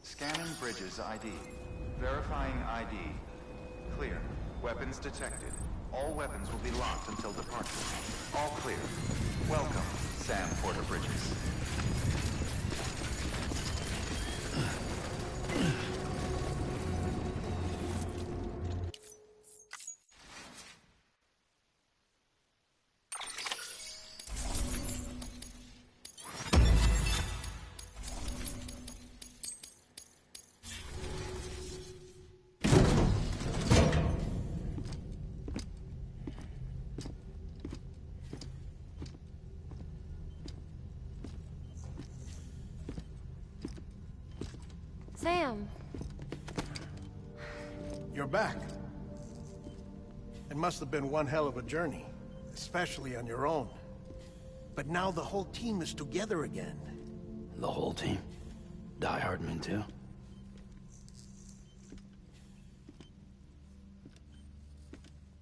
Scanning Bridges ID. Verifying ID. Clear. Weapons detected. All weapons will be locked until departure. All clear. Welcome, Sam Porter Bridges. Sam. You're back. It must have been one hell of a journey, especially on your own. But now the whole team is together again. The whole team? Die Hardman too?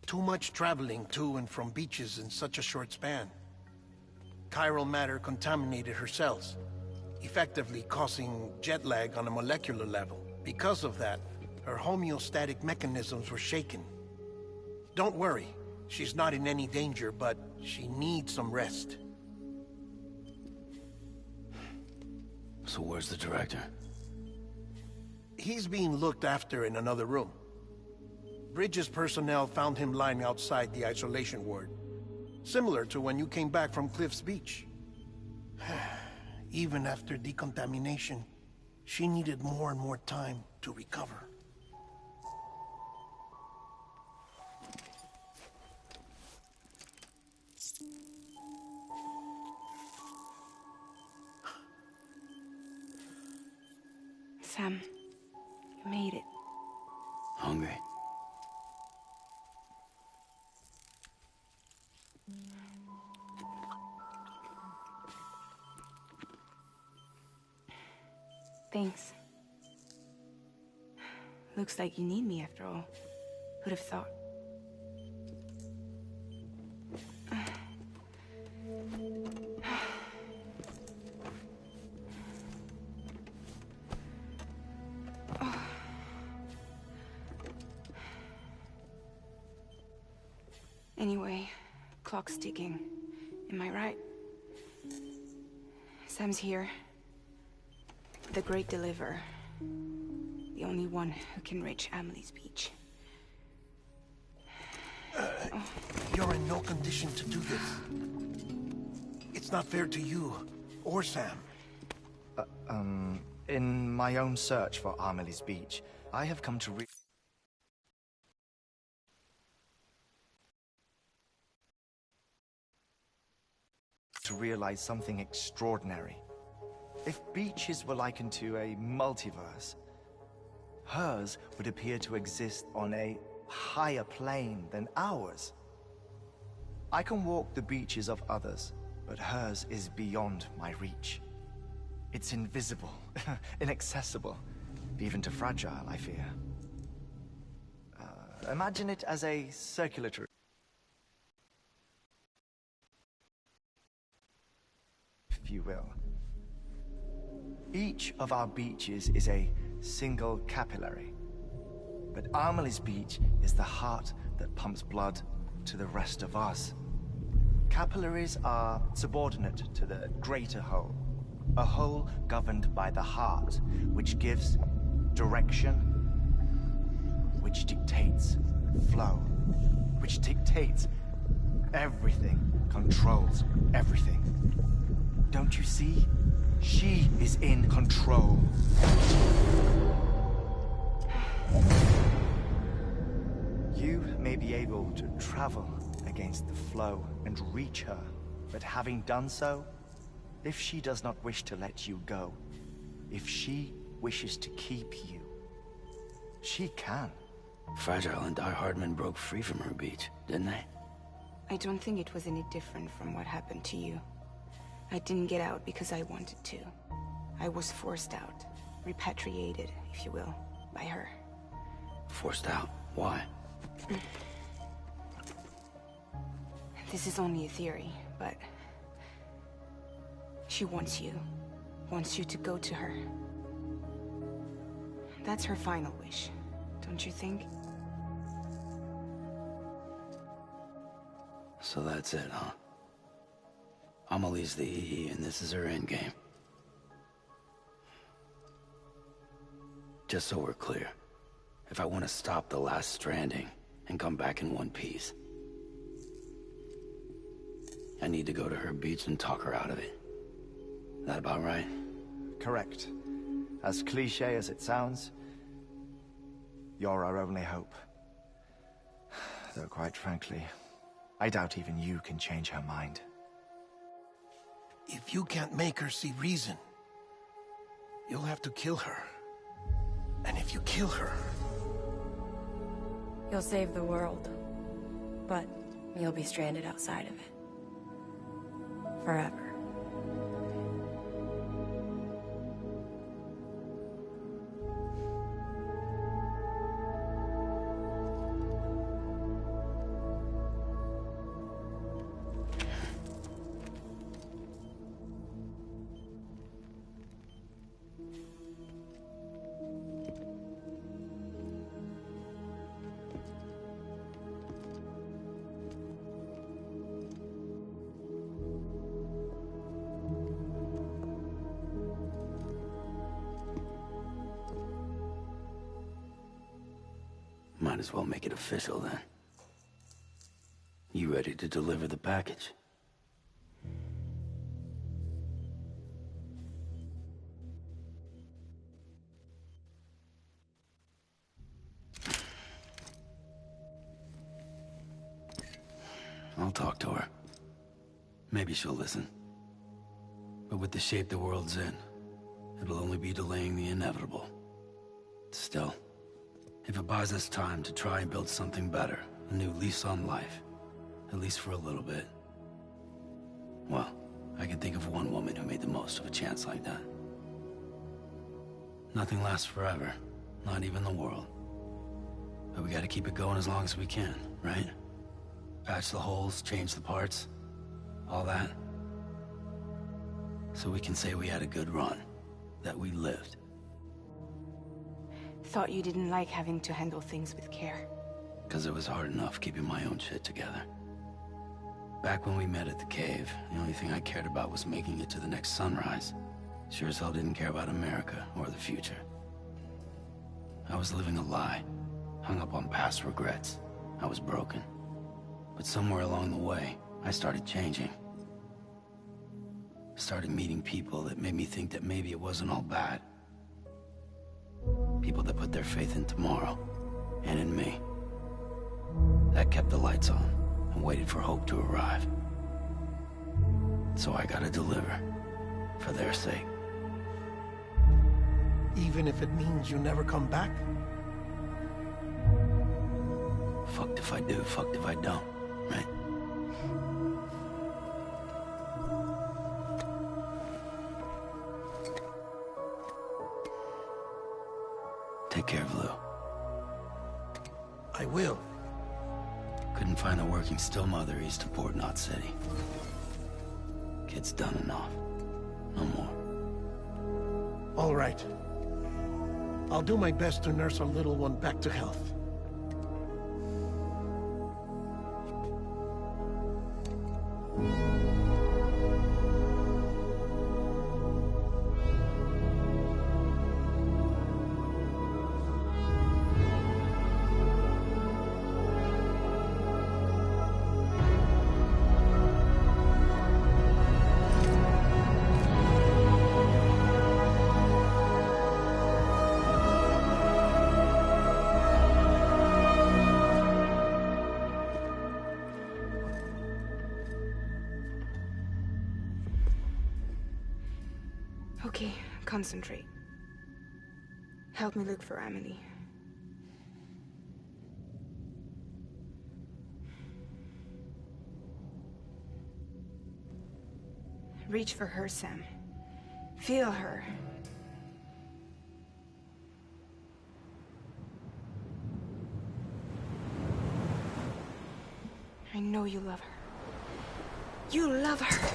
Too much traveling to and from beaches in such a short span. Chiral matter contaminated her cells, effectively causing jet lag on a molecular level. Because of that, her homeostatic mechanisms were shaken. Don't worry, she's not in any danger, but she needs some rest. So where's the director? He's being looked after in another room. Bridges personnel found him lying outside the isolation ward. Similar to when you came back from Cliff's Beach. Even after decontamination, she needed more and more time to recover. Sam, you made it. Hungry? Thanks. Looks like you need me after all. Who'd have thought? Anyway, clock's ticking. Am I right? Sam's here. The Great Deliverer. The only one who can reach Amelie's Beach. You're in no condition to do this. It's not fair to you, or Sam. In my own search for Amelie's Beach, I have come to realize something extraordinary. If beaches were likened to a multiverse, hers would appear to exist on a higher plane than ours. I can walk the beaches of others, but hers is beyond my reach. It's invisible, inaccessible, even to fragile, I fear. Imagine it as a circulatory, if you will. Each of our beaches is a single capillary, but Amelie's Beach is the heart that pumps blood to the rest of us. Capillaries are subordinate to the greater whole, a whole governed by the heart, which gives direction, which dictates flow, which dictates everything, controls everything. Don't you see? She is in control. You may be able to travel against the flow and reach her, but having done so, if she does not wish to let you go, if she wishes to keep you, she can. Fragile and Die Hardman broke free from her beach, didn't they? I don't think it was any different from what happened to you. I didn't get out because I wanted to. I was forced out. Repatriated, if you will, by her. Forced out? Why? This is only a theory, but... she wants you. Wants you to go to her. That's her final wish, don't you think? So that's it, huh? Amelie's the EE, and this is her endgame. Just so we're clear, if I want to stop the last stranding and come back in one piece, I need to go to her beach and talk her out of it. That about right? Correct. As cliché as it sounds, you're our only hope. Though quite frankly, I doubt even you can change her mind. If you can't make her see reason, you'll have to kill her. And if you kill her... You'll save the world, but you'll be stranded outside of it. Forever. Might as well make it official then. You ready to deliver the package? I'll talk to her. Maybe she'll listen. But with the shape the world's in, it'll only be delaying the inevitable. Still, if it buys us time to try and build something better, a new lease on life, at least for a little bit, well, I can think of one woman who made the most of a chance like that. Nothing lasts forever, not even the world. But we gotta keep it going as long as we can, right? Patch the holes, change the parts, all that. So we can say we had a good run, that we lived. Thought you didn't like having to handle things with care. 'Cause it was hard enough keeping my own shit together. Back when we met at the cave, the only thing I cared about was making it to the next sunrise. Sure as hell didn't care about America or the future. I was living a lie, hung up on past regrets. I was broken. But somewhere along the way, I started changing. Started meeting people that made me think that maybe it wasn't all bad. People that put their faith in tomorrow, and in me. That kept the lights on, and waited for hope to arrive. So I gotta deliver, for their sake. Even if it means you never come back? Fucked if I do, fucked if I don't, right? Take care of Lou. I will. Couldn't find a working still mother east of Port Knot City. Kid's done enough. No more. All right. I'll do my best to nurse our little one back to health. Okay, concentrate. Help me look for Amelie. Reach for her, Sam. Feel her. I know you love her. You love her!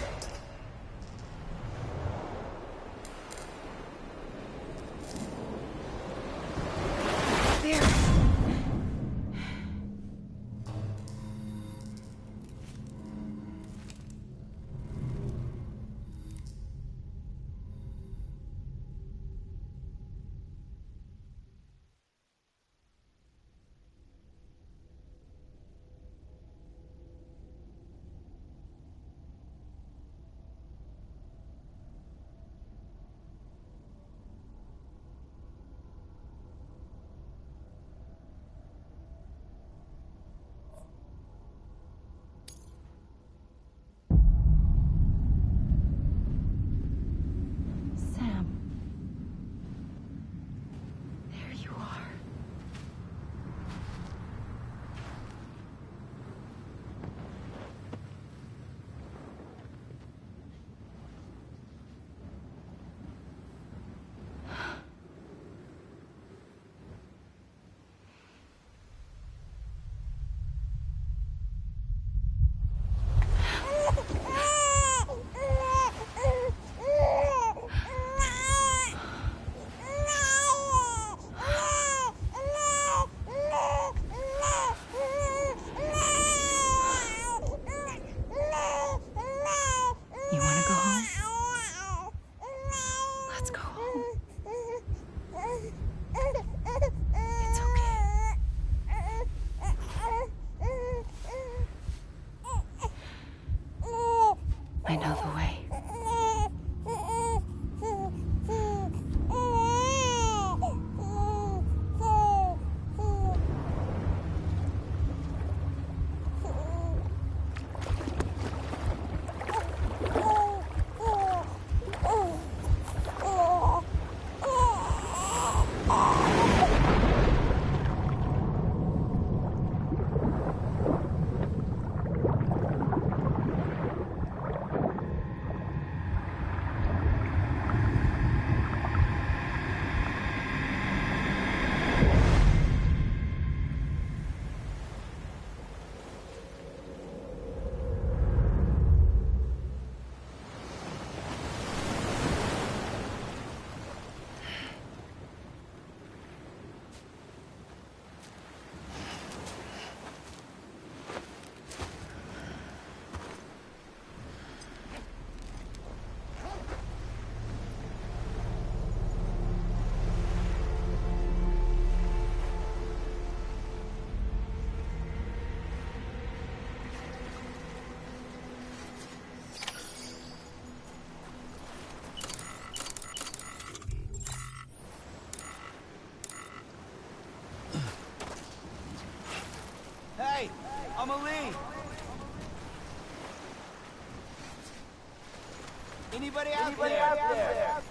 Anybody out there?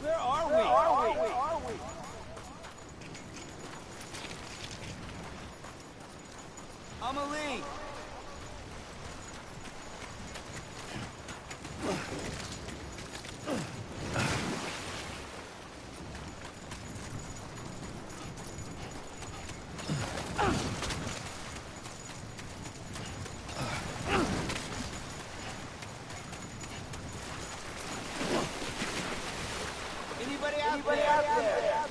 Where are we? Amelie! Anybody out there?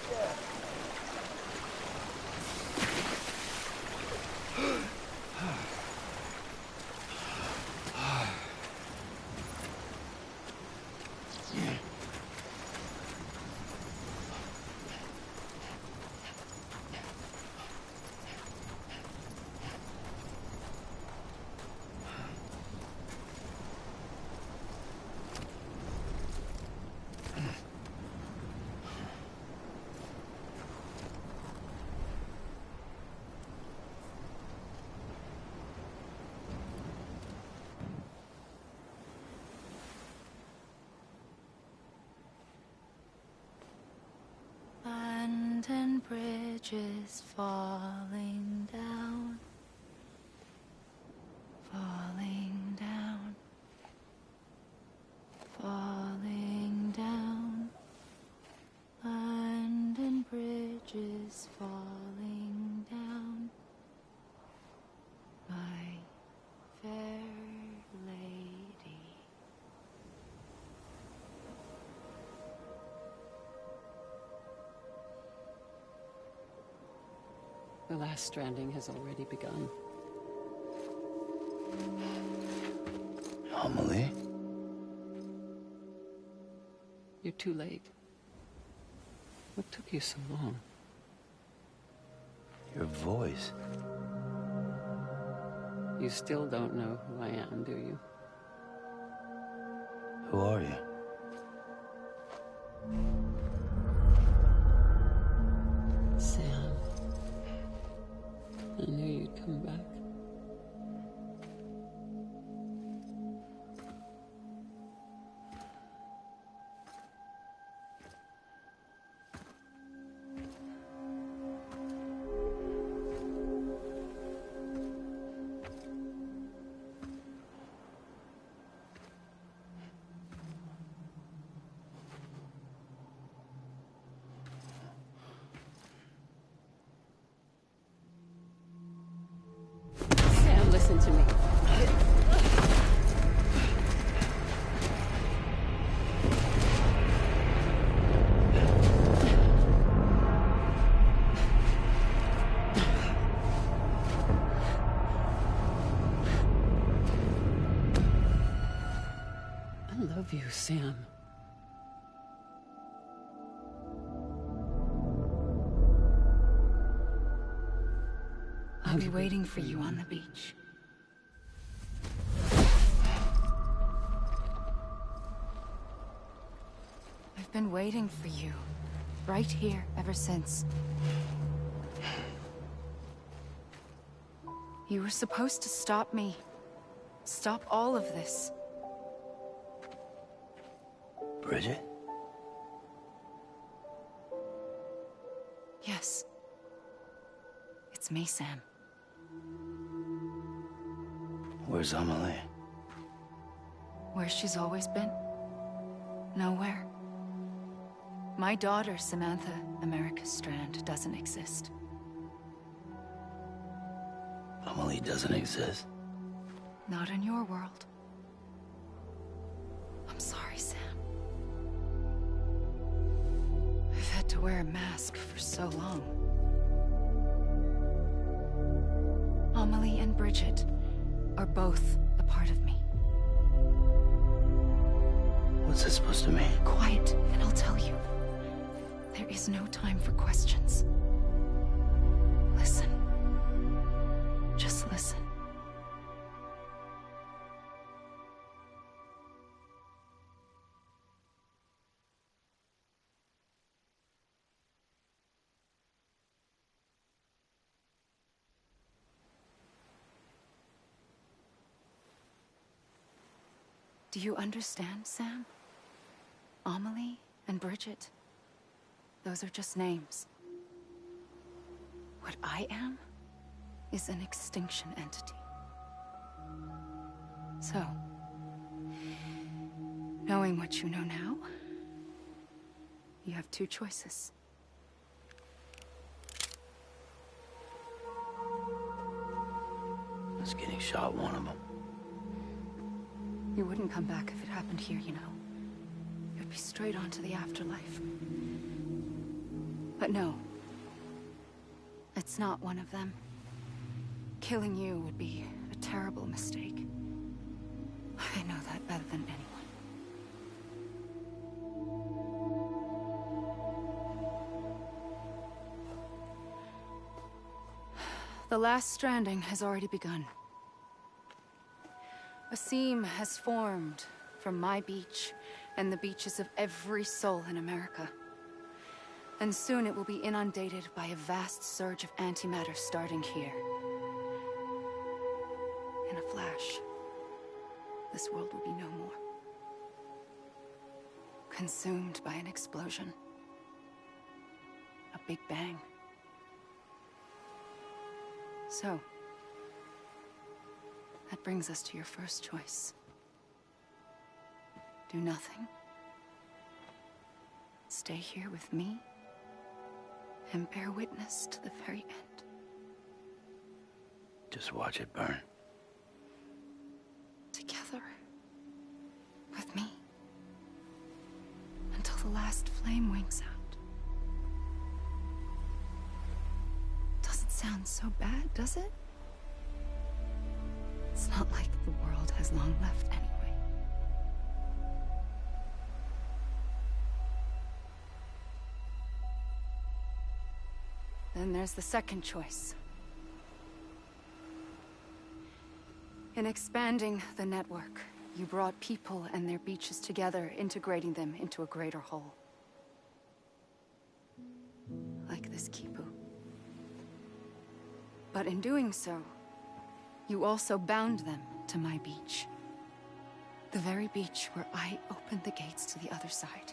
London Bridge is falling down, falling down, falling down. London Bridge is falling down, my fair lady. The last stranding has already begun. Amelie? You're too late. What took you so long? Your voice. You still don't know who I am, do you? Who are you? Sam. I knew you'd come back. Sam, listen to me. I love you, Sam. I'll be waiting for you on the beach. I've been waiting for you, right here, ever since. You were supposed to stop me. Stop all of this. Bridget? Yes. It's me, Sam. Where's Amelie? Where she's always been. Nowhere. My daughter, Samantha America Strand, doesn't exist. Amelie doesn't exist. Not in your world. I'm sorry, Sam. I've had to wear a mask for so long. Amelie and Bridget are both a part of me. What's this supposed to mean? Quiet, and I'll tell you. There is no time for questions. Listen. Just listen. Do you understand, Sam? Amelie and Bridget, those are just names. What I am is an extinction entity. So, knowing what you know now, you have two choices. Us getting shot, one of them. You wouldn't come back if it happened here, you know. You'd be straight on to the afterlife. But no. It's not one of them. Killing you would be a terrible mistake. I know that better than anyone. The last stranding has already begun. A seam has formed from my beach and the beaches of every soul in America. And soon it will be inundated by a vast surge of antimatter starting here. In a flash, this world will be no more. Consumed by an explosion. A big bang. So, that brings us to your first choice. Do nothing. Stay here with me, and bear witness to the very end. Just watch it burn. Together. With me. Until the last flame winks out. Doesn't sound so bad, does it? It's not like the world has long left anyway. Then there's the second choice. In expanding the network, you brought people and their beaches together, integrating them into a greater whole. Like this Kipu. But in doing so, you also bound them to my beach. The very beach where I opened the gates to the other side.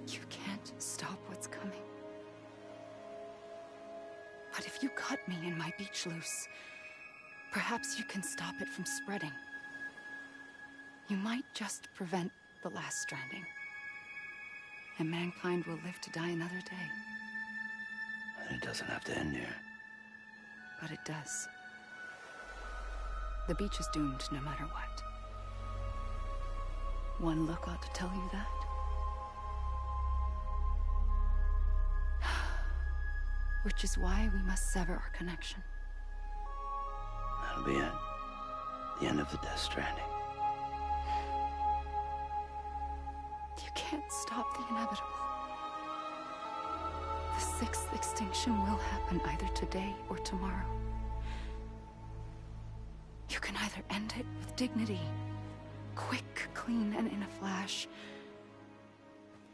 You can't stop what's coming. But if you cut me and my beach loose, perhaps you can stop it from spreading. You might just prevent the last stranding. And mankind will live to die another day. And it doesn't have to end here. But it does. The beach is doomed no matter what. One look ought to tell you that. Which is why we must sever our connection. That'll be it. The end of the Death Stranding. You can't stop the inevitable. The sixth extinction will happen either today or tomorrow. You can either end it with dignity, quick, clean, and in a flash,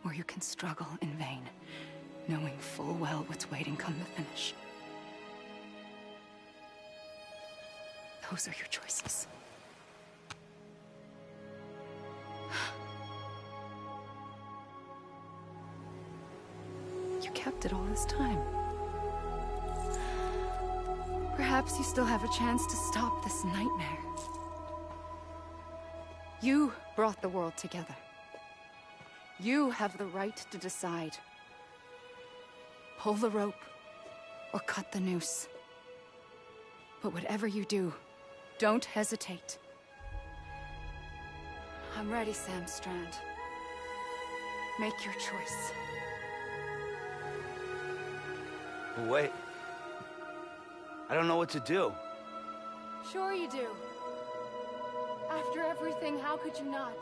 or you can struggle in vain, knowing full well what's waiting come the finish. Those are your choices. You kept it all this time. Perhaps you still have a chance to stop this nightmare. You brought the world together. You have the right to decide. Pull the rope or cut the noose. But whatever you do, don't hesitate. I'm ready, Sam Strand. Make your choice. Wait. I don't know what to do. Sure you do. After everything, how could you not?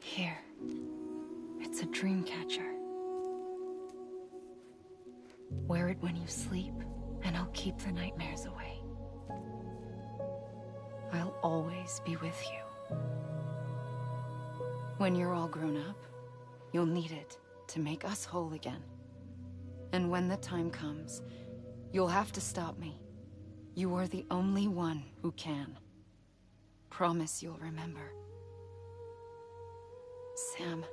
Here. It's a dream catcher. Wear it when you sleep, and I'll keep the nightmares away. I'll always be with you. When you're all grown up, you'll need it to make us whole again. And when the time comes, you'll have to stop me. You are the only one who can. Promise you'll remember. Sam,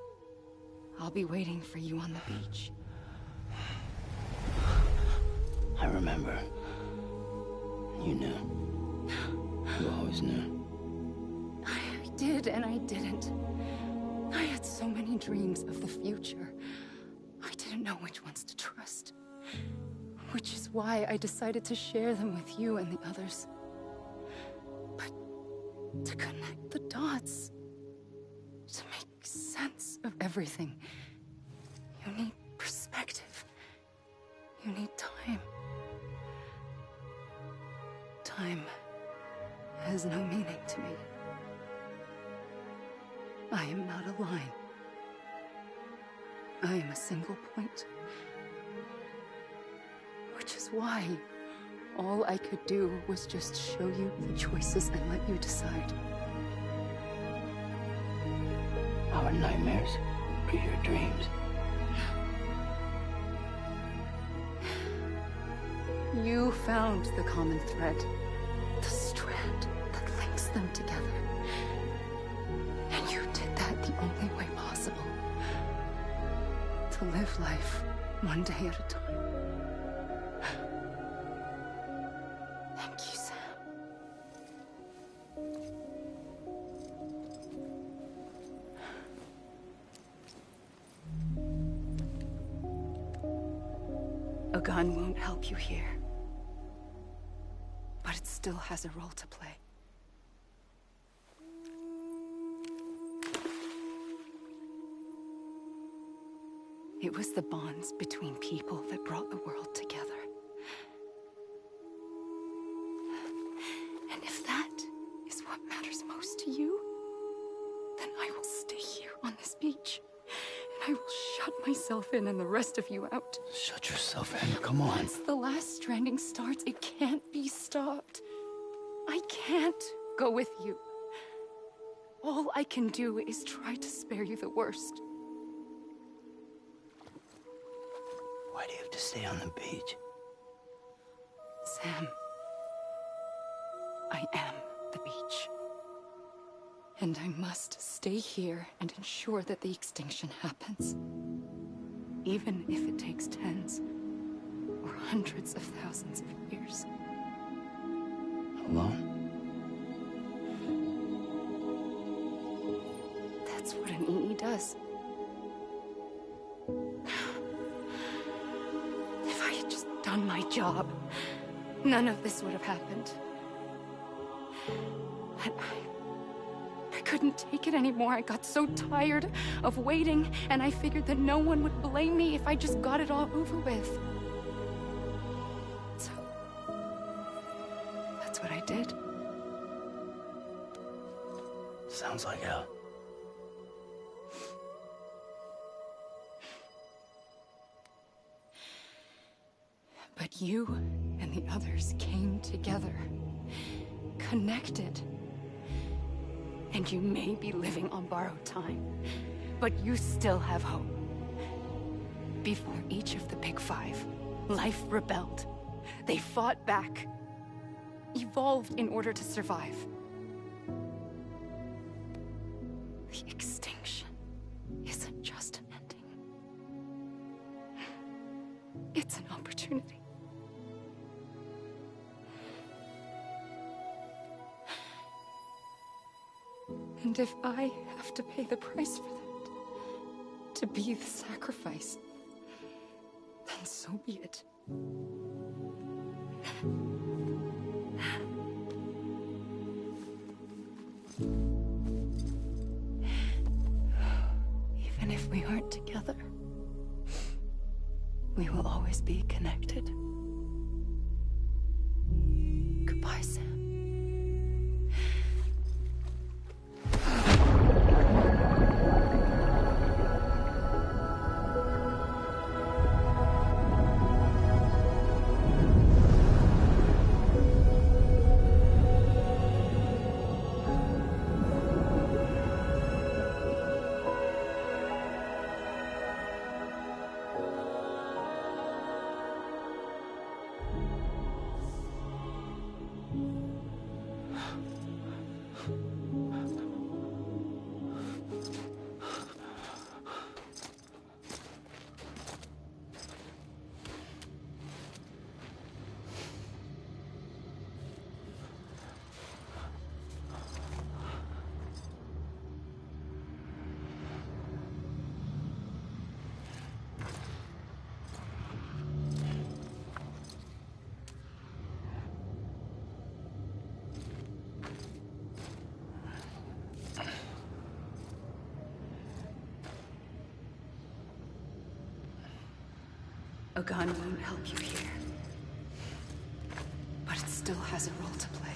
I'll be waiting for you on the beach. I remember. You knew. You always knew. I did and I didn't. I had so many dreams of the future. I didn't know which ones to trust. Which is why I decided to share them with you and the others. But to connect the dots, to make sense of everything, you need perspective. You need time. Time has no meaning to me. I am not a line. I am a single point. Which is why all I could do was just show you the choices and let you decide. Our nightmares are your dreams. You found the common thread, the strand that links them together. And you did that the only way possible. To live life one day at a time. Thank you, Sam. A gun won't help you here. But it still has a role to play. It was the bonds between people that brought the world together. And if that is what matters most to you, then I will stay here on this beach. And I will shut myself in and the rest of you out. Shut yourself in, come on. Once the last stranding starts, it can't be stopped. I can't go with you. All I can do is try to spare you the worst. Why do you have to stay on the beach? Sam, I am the beach. And I must stay here and ensure that the extinction happens. Even if it takes tens or hundreds of thousands of years. Alone? That's what an EE does. If I had just done my job, none of this would have happened. But I couldn't take it anymore. I got so tired of waiting, and I figured that no one would blame me if I just got it all over with. So, that's what I did. Sounds like hell. But you and the others came together, connected. And you may be living on borrowed time, but you still have hope. Before each of the Big Five, life rebelled. They fought back, evolved in order to survive. The extinction isn't just an ending. It's an opportunity. And if I have to pay the price for that, to be the sacrifice, then so be it. Even if we aren't together, We will always be connected. Goodbye, Sam. A gun won't help you here. But it still has a role to play.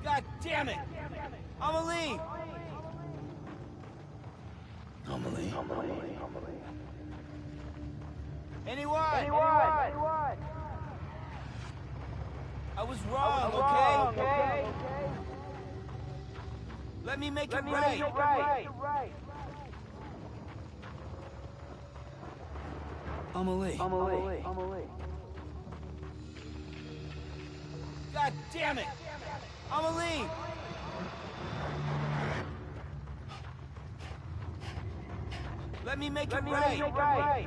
God damn it! Amelie! Amelie? Anyone? I was wrong, okay? Let me make it right. Amelie. God damn it! Amelie! Let me make it right.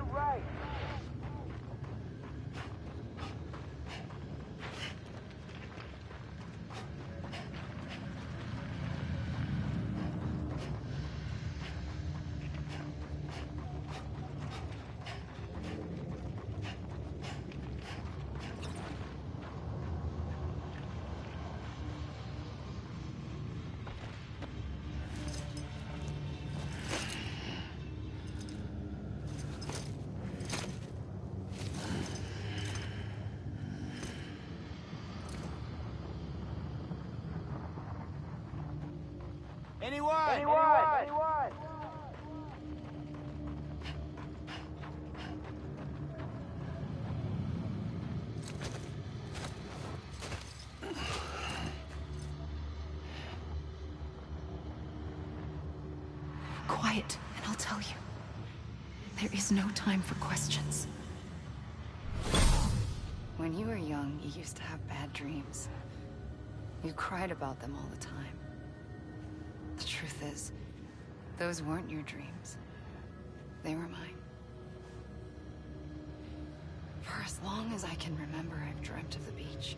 Anyone? Quiet, and I'll tell you. There is no time for questions. When you were young, you used to have bad dreams. You cried about them all the time. The truth is, those weren't your dreams. They were mine. For as long as I can remember, I've dreamt of the beach.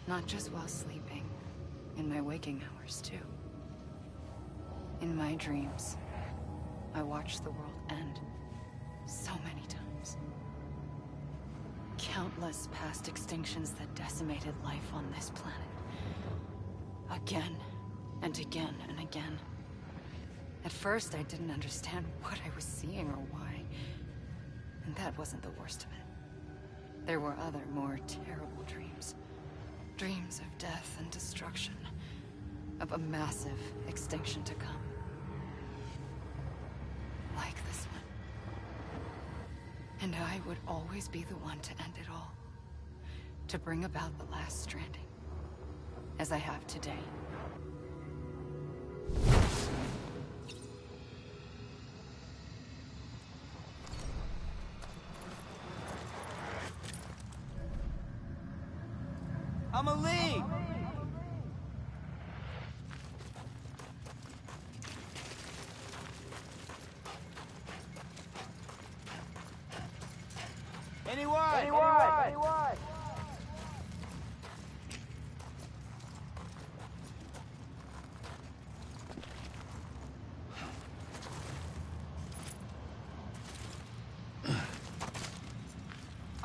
Not just while sleeping, in my waking hours, too. In my dreams, I watched the world end so many times. Countless past extinctions that decimated life on this planet. Again, and again, and again. At first, I didn't understand what I was seeing or why. And that wasn't the worst of it. There were other, more terrible dreams. Dreams of death and destruction. Of a massive extinction to come. Like this one. And I would always be the one to end it all. To bring about the last stranding. As I have today. Amelie! Anyone?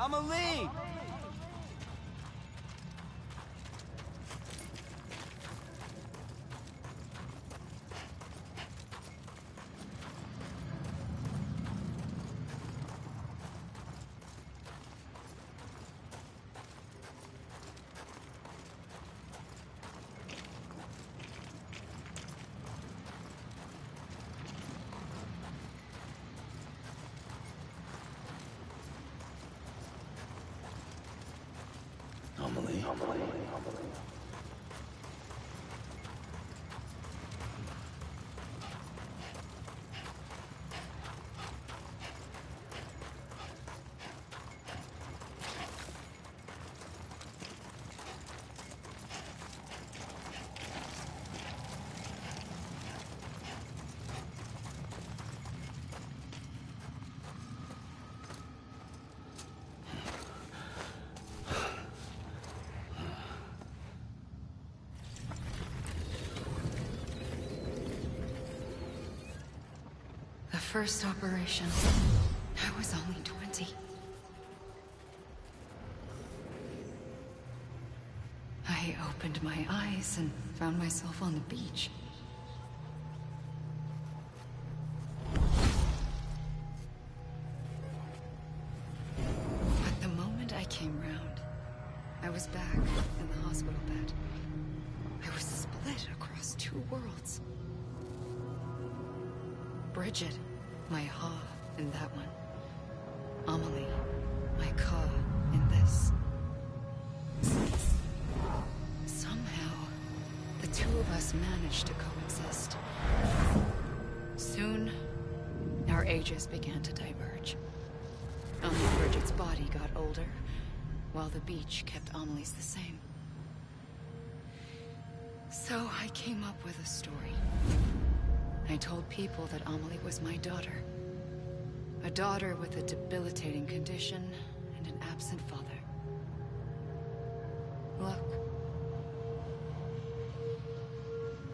Amelie! Amelie. First operation. I was only 20. I opened my eyes and found myself on the beach. But the moment I came round, I was back in the hospital bed. I was split across two worlds. Bridget. My Ha in that one. Amelie, my Ka in this. Somehow, the two of us managed to coexist. Soon, our ages began to diverge. Only Bridget's body got older, while the beach kept Amelie's the same. So I came up with a story. I told people that Amelie was my daughter. A daughter with a debilitating condition and an absent father. Look.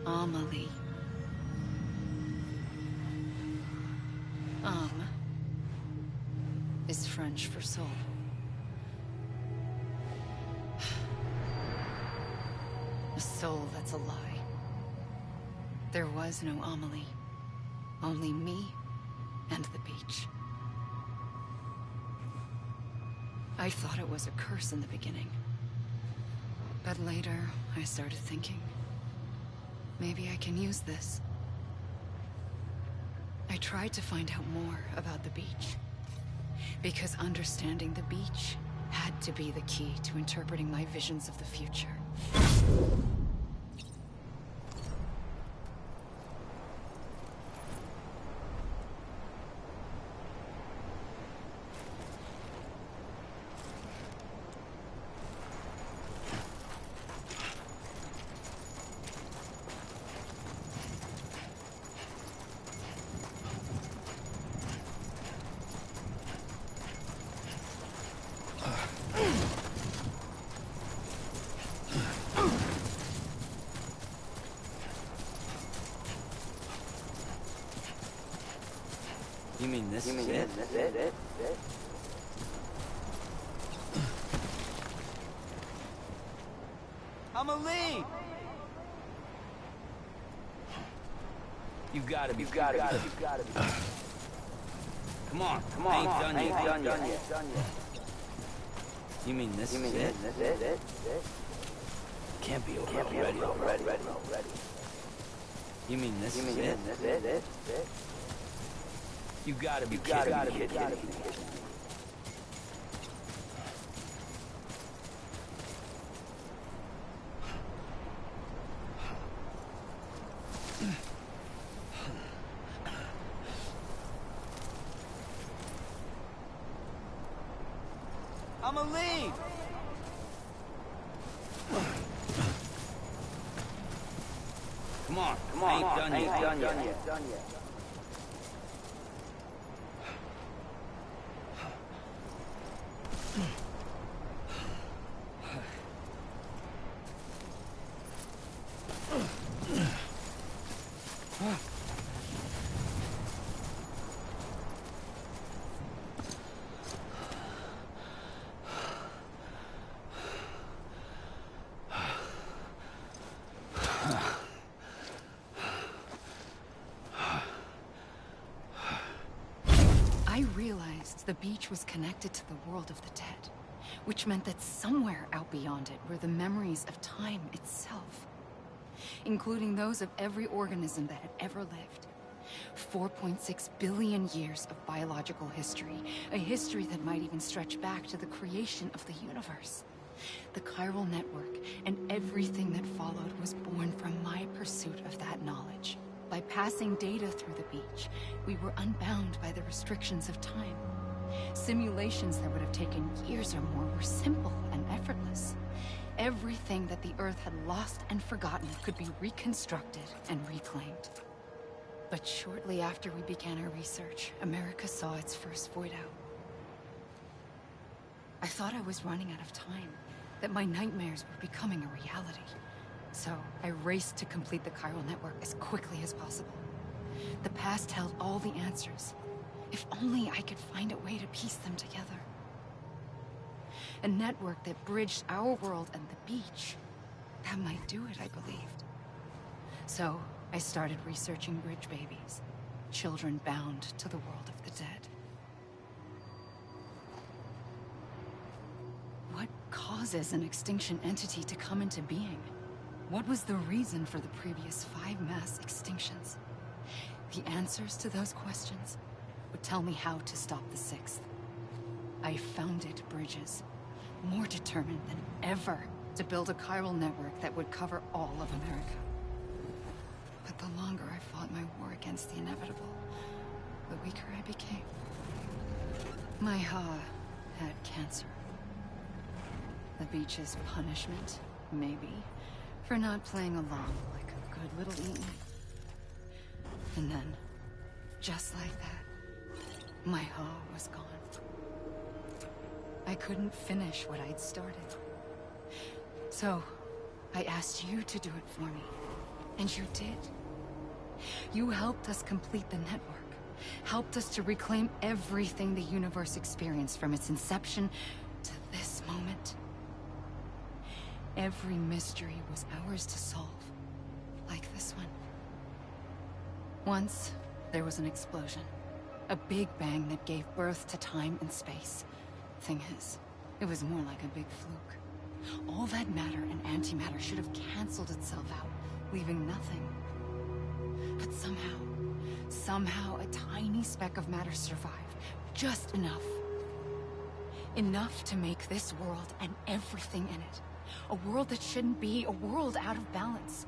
Amelie. Is French for soul. A soul that's a lie. There was no Amelie. Only me and the beach. I thought it was a curse in the beginning. But later, I started thinking, maybe I can use this. I tried to find out more about the beach. Because understanding the beach had to be the key to interpreting my visions of the future. You mean this is it? Amelie! You've got to be. Come on. I ain't done yet. You mean this is it? Can't be over already. You mean this is it? You gotta be kidding me. I'ma leave! Come on, I ain't done yet. I realized the beach was connected to the world of the dead, which meant that somewhere out beyond it were the memories of time itself, including those of every organism that had ever lived. 4.6 billion years of biological history, a history that might even stretch back to the creation of the universe. The chiral network and everything that followed was born from my pursuit of that knowledge. By passing data through the beach, we were unbound by the restrictions of time. Simulations that would have taken years or more were simple and effortless. Everything that the Earth had lost and forgotten could be reconstructed and reclaimed. But shortly after we began our research, America saw its first void out. I thought I was running out of time, that my nightmares were becoming a reality. So I raced to complete the chiral network as quickly as possible. The past held all the answers. If only I could find a way to piece them together. A network that bridged our world and the beach. That might do it, I believed. So I started researching bridge babies, children bound to the world of the dead. What causes an extinction entity to come into being? What was the reason for the previous 5 mass extinctions? The answers to those questions would tell me how to stop the 6th. I founded bridges, more determined than ever to build a chiral network that would cover all of America. But the longer I fought my war against the inevitable, the weaker I became. My Ha had cancer. The beach's punishment, maybe, for not playing along like a good little Eaton. And then, just like that, my Ha was gone. I couldn't finish what I'd started. So, I asked you to do it for me. And you did. You helped us complete the network. Helped us to reclaim everything the universe experienced from its inception to this moment. Every mystery was ours to solve, like this one. Once, there was an explosion. A big bang that gave birth to time and space. Thing is, it was more like a big fluke. All that matter and antimatter should have canceled itself out, leaving nothing. But somehow a tiny speck of matter survived. Just enough. Enough to make this world and everything in it. A world that shouldn't be, a world out of balance.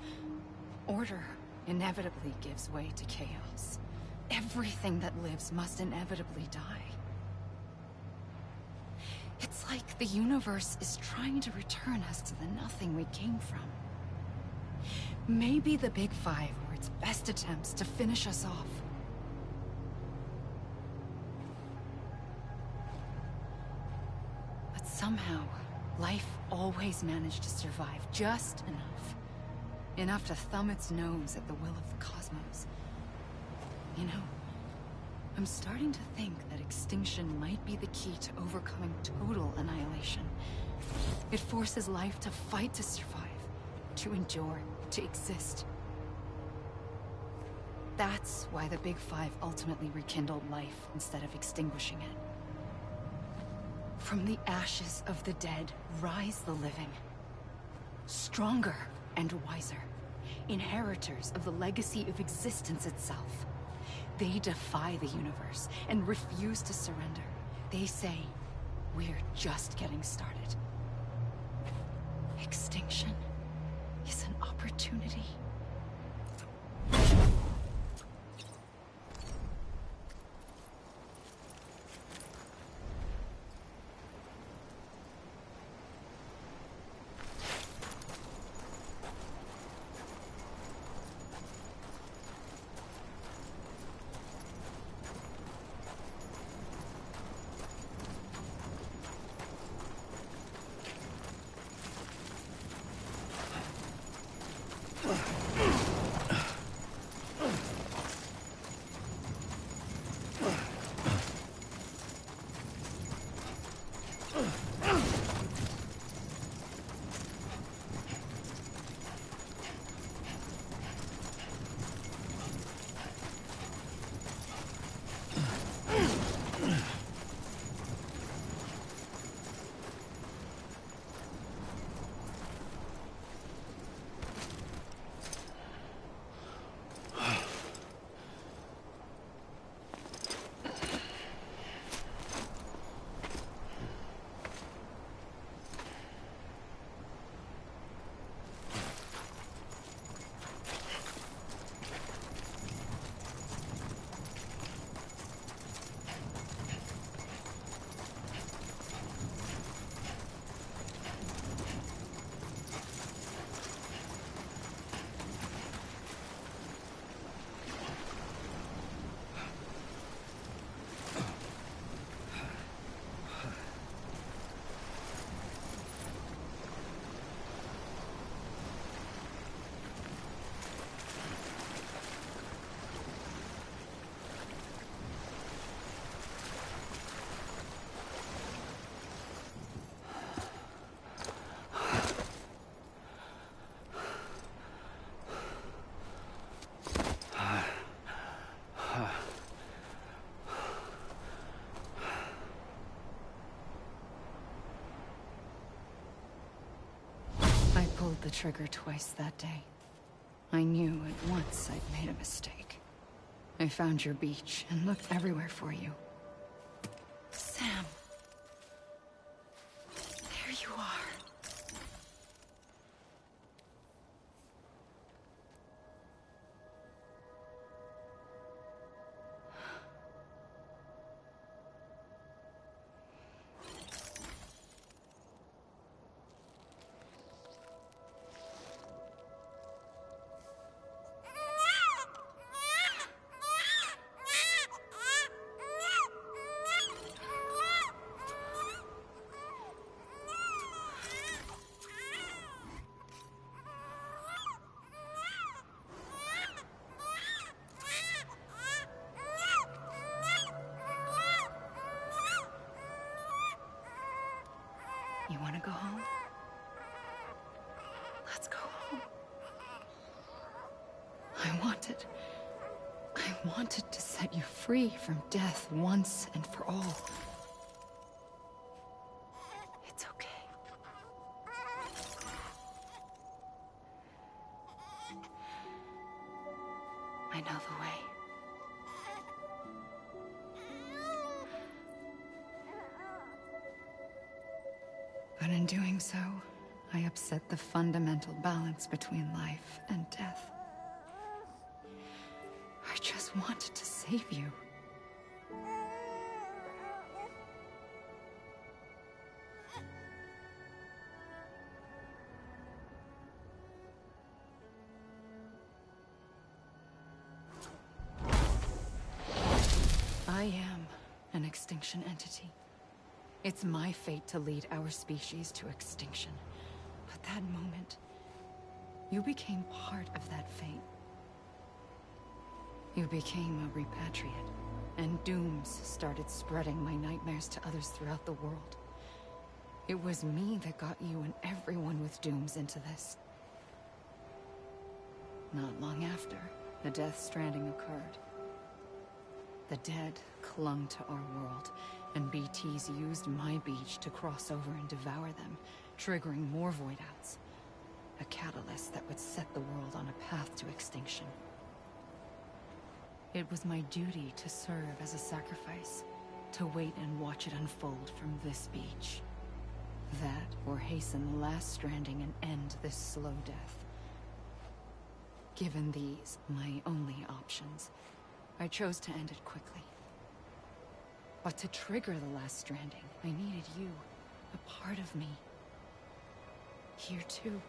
Order inevitably gives way to chaos. Everything that lives must inevitably die. It's like the universe is trying to return us to the nothing we came from. Maybe the Big Five were its best attempts to finish us off. But somehow, life always managed to survive just enough. Enough to thumb its nose at the will of the cosmos. You know, I'm starting to think that extinction might be the key to overcoming total annihilation. It forces life to fight to survive, to endure, to exist. That's why the Big Five ultimately rekindled life instead of extinguishing it. From the ashes of the dead, rise the living. Stronger and wiser. Inheritors of the legacy of existence itself. They defy the universe and refuse to surrender. They say, we're just getting started. Extinction is an opportunity. I pulled the trigger twice that day. I knew at once I'd made a mistake. I found your beach and looked everywhere for you. Sam. There you are. You want to go home? Let's go home. I wanted to set you free from death once and for all. It's okay. I know the way. But in doing so, I upset the fundamental balance between life and death. I just wanted to save you. I am an extinction entity. It's my fate to lead our species to extinction. But that moment, you became part of that fate. You became a repatriate, and dooms started spreading my nightmares to others throughout the world. It was me that got you and everyone with dooms into this. Not long after, the Death Stranding occurred. The dead clung to our world, and BTs used my beach to cross over and devour them, triggering more void outs. A catalyst that would set the world on a path to extinction. It was my duty to serve as a sacrifice, to wait and watch it unfold from this beach. That, or hasten the last stranding and end this slow death. Given these, my only options, I chose to end it quickly. But to trigger the last stranding, I needed you, a part of me. Here too.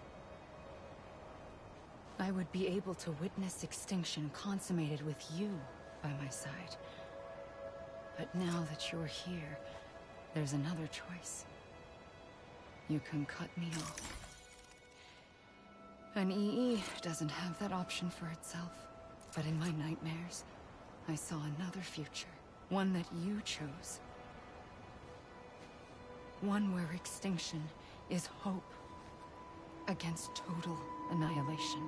I would be able to witness extinction consummated with you by my side. But now that you're here, there's another choice. You can cut me off. An EE doesn't have that option for itself. But in my nightmares, I saw another future. One that you chose. One where extinction is hope against total annihilation.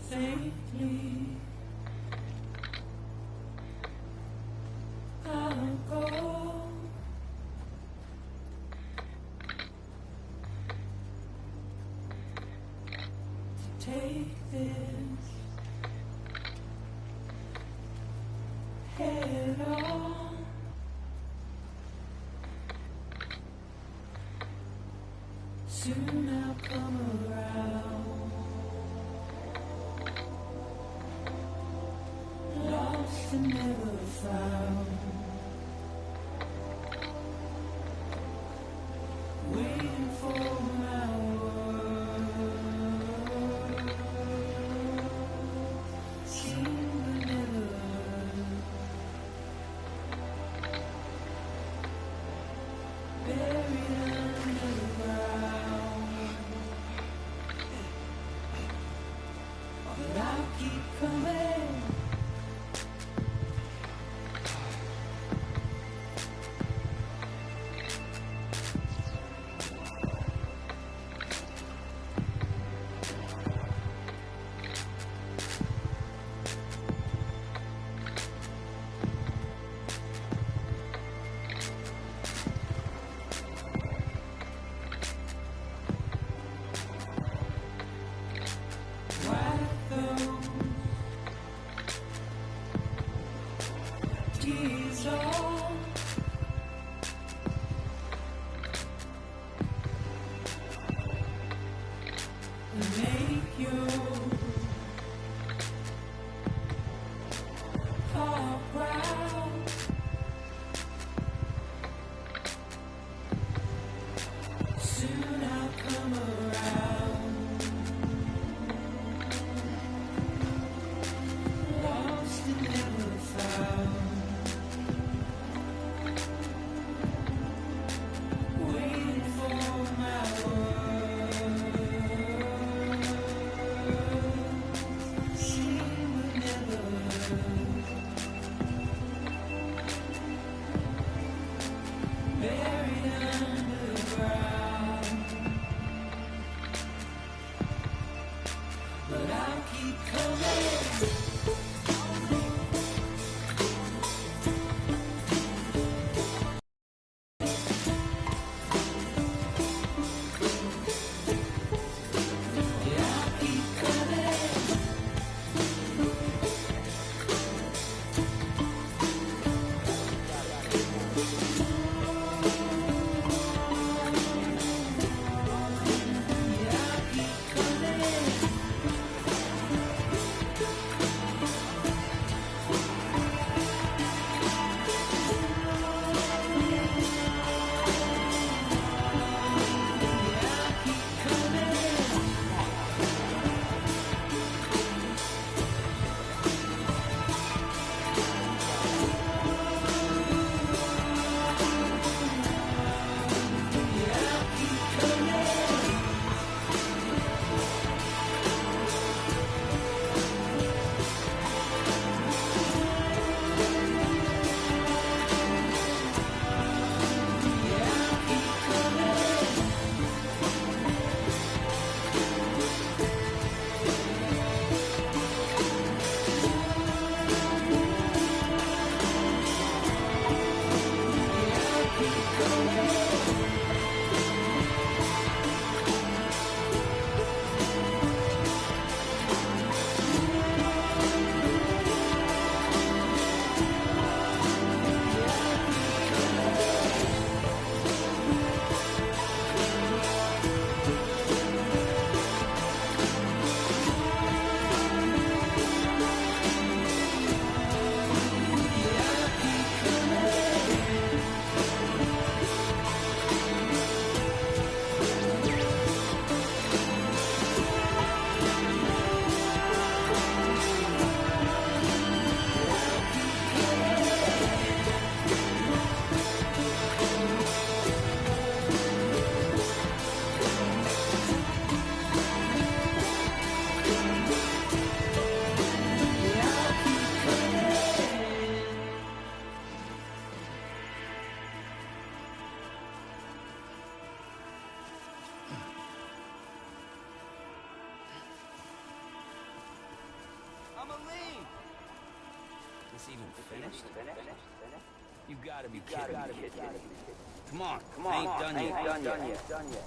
Safely, I'll go. To take this head on. Soon I'll come around. Lost and never found. Waiting for my word. Seen but never heard. Buried underground. Even finished? You gotta be kidding me. Come on, I ain't done yet.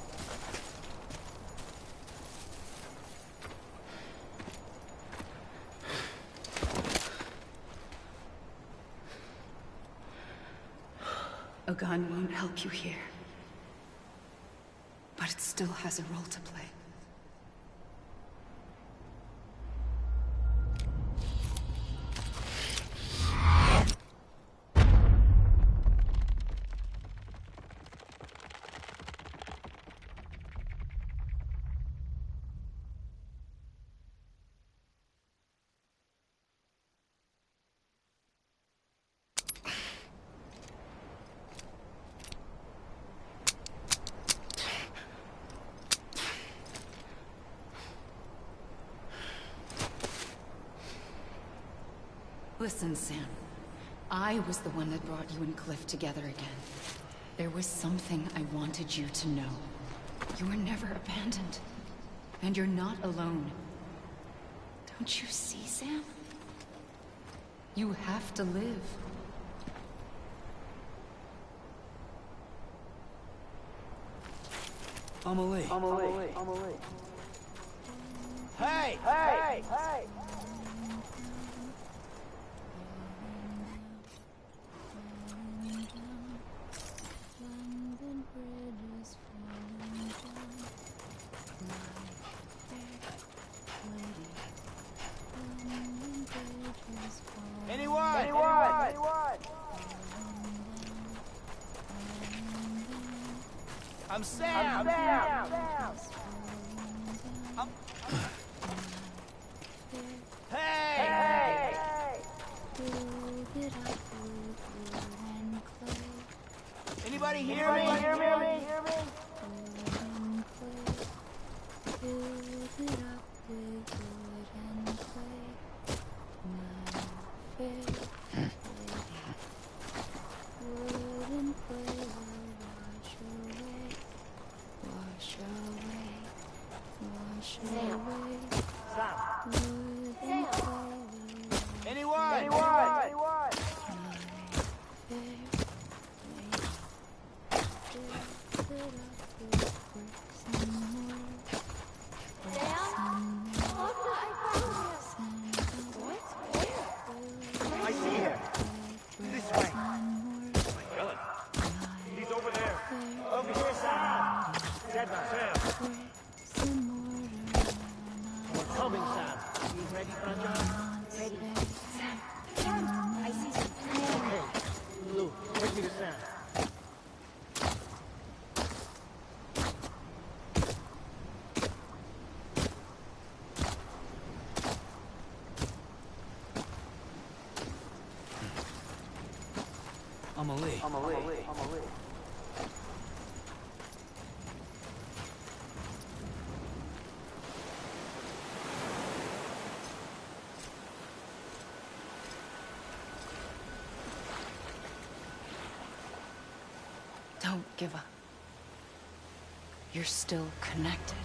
A gun won't help you here. But it still has a role to play. Listen, Sam. I was the one that brought you and Cliff together again. There was something I wanted you to know. You were never abandoned. And you're not alone. Don't you see, Sam? You have to live. Amelie. Hey! Anyone? I'm Sam. Hey! Anybody hear me? Amelie. Don't give up. You're still connected.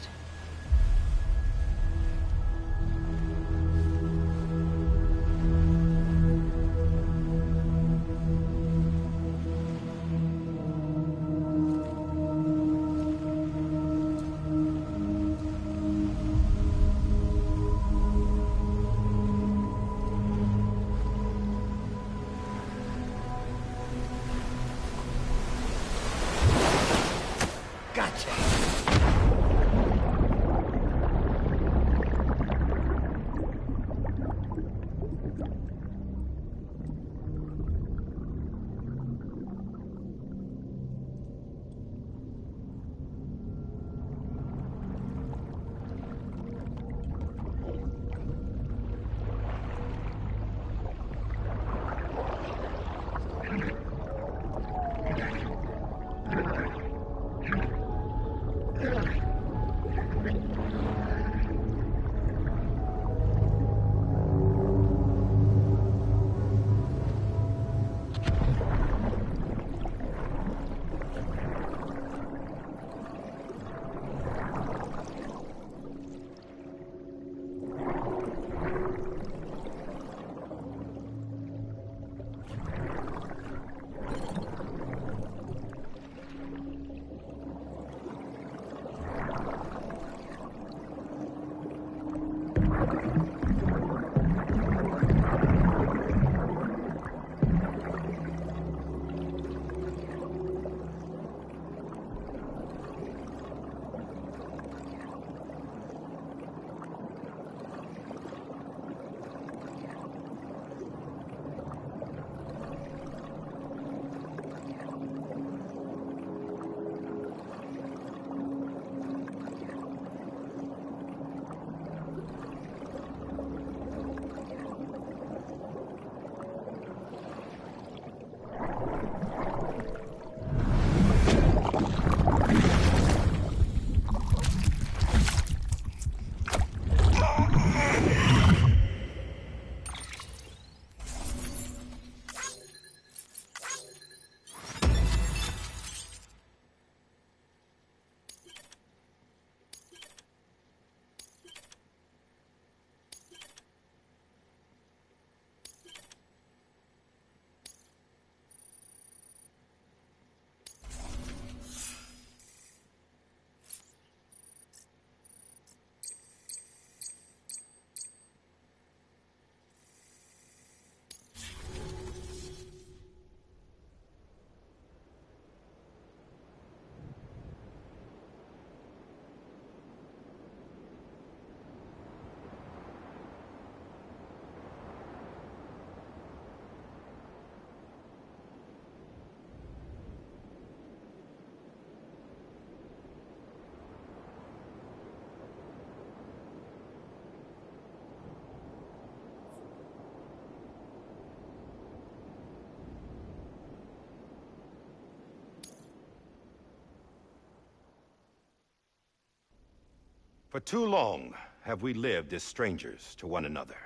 For too long have we lived as strangers to one another,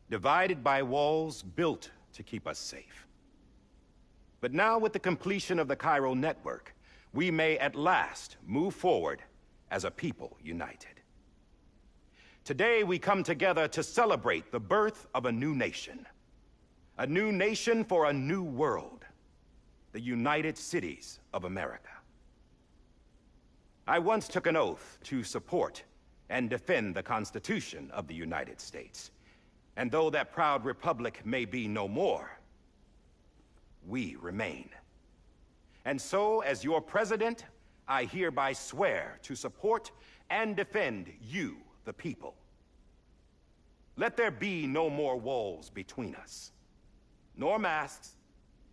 divided by walls built to keep us safe. But now, with the completion of the Cairo network, we may at last move forward as a people united. Today, we come together to celebrate the birth of a new nation. A new nation for a new world. The United Cities of America. I once took an oath to support and defend the Constitution of the United States. And though that proud republic may be no more, we remain. And so, as your president, I hereby swear to support and defend you, the people. Let there be no more walls between us, nor masks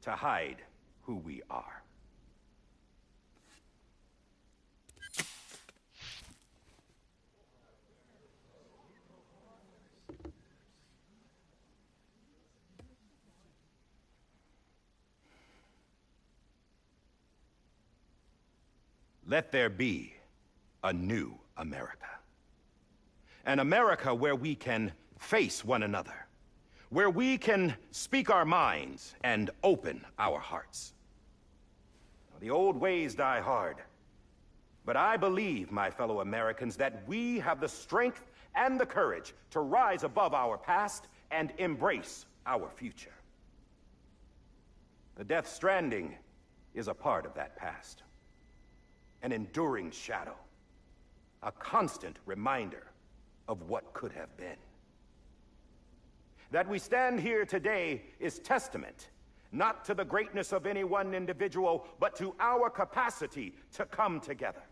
to hide who we are. Let there be a new America. An America where we can face one another, where we can speak our minds and open our hearts. The old ways die hard, but I believe, my fellow Americans, that we have the strength and the courage to rise above our past and embrace our future. The Death Stranding is a part of that past. An enduring shadow, a constant reminder of what could have been. That we stand here today is testament, not to the greatness of any one individual, but to our capacity to come together,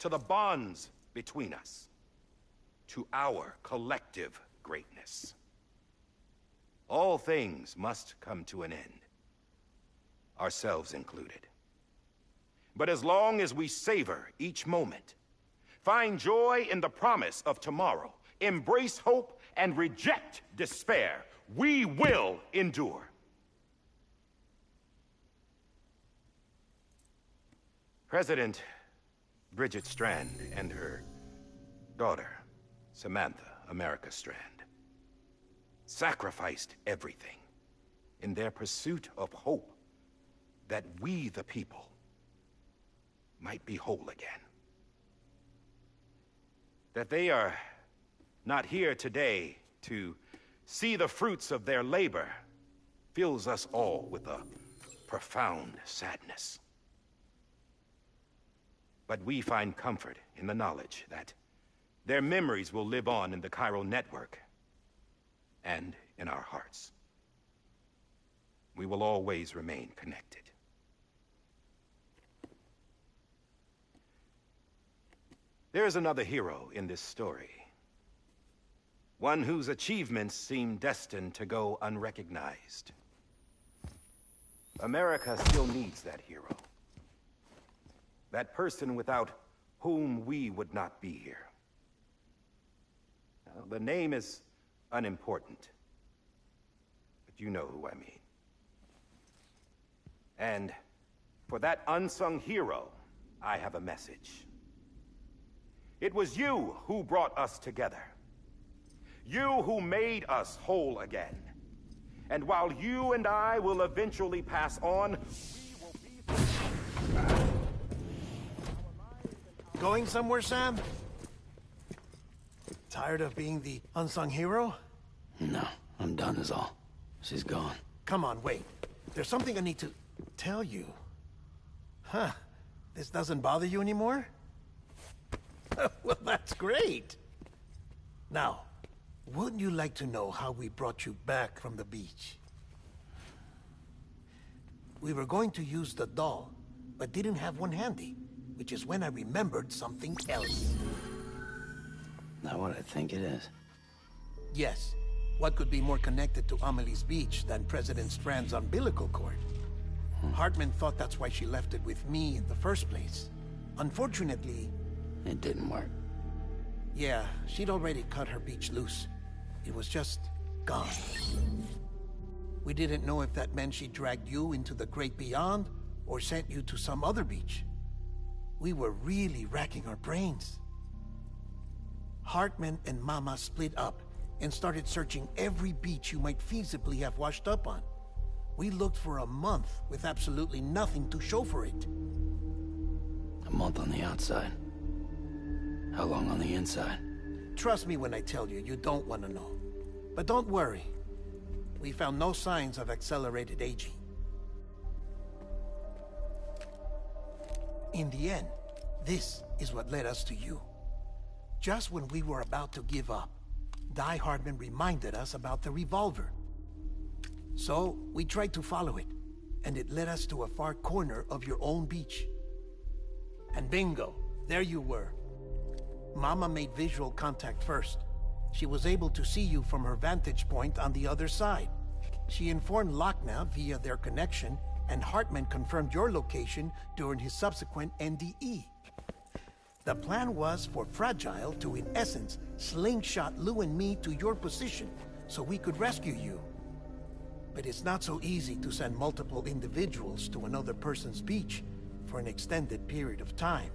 to the bonds between us, to our collective greatness. All things must come to an end, ourselves included. But as long as we savor each moment, find joy in the promise of tomorrow, embrace hope, and reject despair, we will endure. President Bridget Strand and her daughter, Samantha America Strand, sacrificed everything in their pursuit of hope that we, the people, might be whole again. That they are not here today to see the fruits of their labor fills us all with a profound sadness. But we find comfort in the knowledge that their memories will live on in the Cairo network and in our hearts. We will always remain connected. There is another hero in this story. One whose achievements seem destined to go unrecognized. America still needs that hero. That person without whom we would not be here. Now, the name is unimportant, but you know who I mean. And for that unsung hero, I have a message. It was you who brought us together. You who made us whole again. And while you and I will eventually pass on, we will be... Going somewhere, Sam? Tired of being the unsung hero? No, I'm done is all. She's gone. Come on, wait. There's something I need to tell you. Huh. This doesn't bother you anymore? Well, that's great. Now, wouldn't you like to know how we brought you back from the beach? We were going to use the doll, but didn't have one handy, which is when I remembered something else. Not what I think it is. Yes. What could be more connected to Amelie's beach than President Strand's umbilical cord? Hartman thought that's why she left it with me in the first place. Unfortunately... It didn't work. Yeah, she'd already cut her beach loose. It was just gone. We didn't know if that meant she dragged you into the great beyond, or sent you to some other beach. We were really racking our brains. Hartman and Mama split up and started searching every beach you might feasibly have washed up on. We looked for a month with absolutely nothing to show for it. A month on the outside. How long on the inside? Trust me when I tell you, you don't want to know. But don't worry. We found no signs of accelerated aging. In the end, this is what led us to you. Just when we were about to give up, Die Hardman reminded us about the revolver. So, we tried to follow it, and it led us to a far corner of your own beach. And bingo, there you were. Mama made visual contact first. She was able to see you from her vantage point on the other side. She informed Lochner via their connection, and Hartman confirmed your location during his subsequent NDE. The plan was for Fragile to, in essence, slingshot Lou and me to your position, so we could rescue you. But it's not so easy to send multiple individuals to another person's beach for an extended period of time.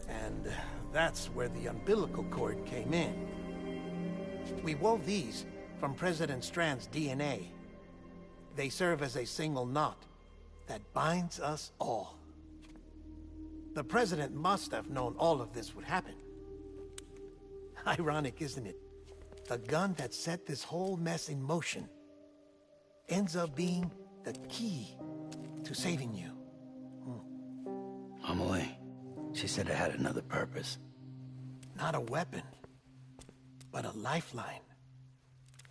And that's where the umbilical cord came in. We wove these from President Strand's DNA. They serve as a single knot that binds us all. The President must have known all of this would happen. Ironic, isn't it? The gun that set this whole mess in motion ends up being the key to saving you. Amelie, she said it had another purpose. Not a weapon, but a lifeline.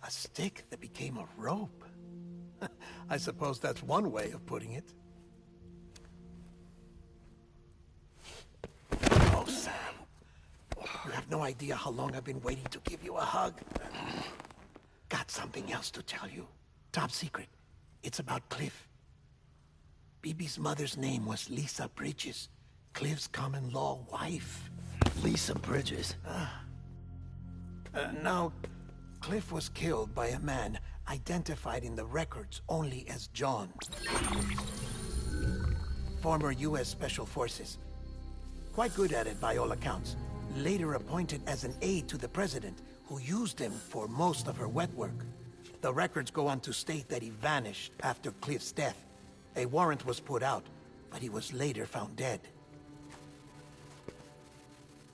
A stick that became a rope. I suppose that's one way of putting it. Oh, Sam. You have no idea how long I've been waiting to give you a hug. Got something else to tell you. Top secret. It's about Cliff. Bibi's mother's name was Lisa Bridges, Cliff's common-law wife. Lisa Bridges? Now, Cliff was killed by a man identified in the records only as John. Former U.S. Special Forces. Quite good at it by all accounts. Later appointed as an aide to the president, who used him for most of her wet work. The records go on to state that he vanished after Cliff's death. A warrant was put out, but he was later found dead.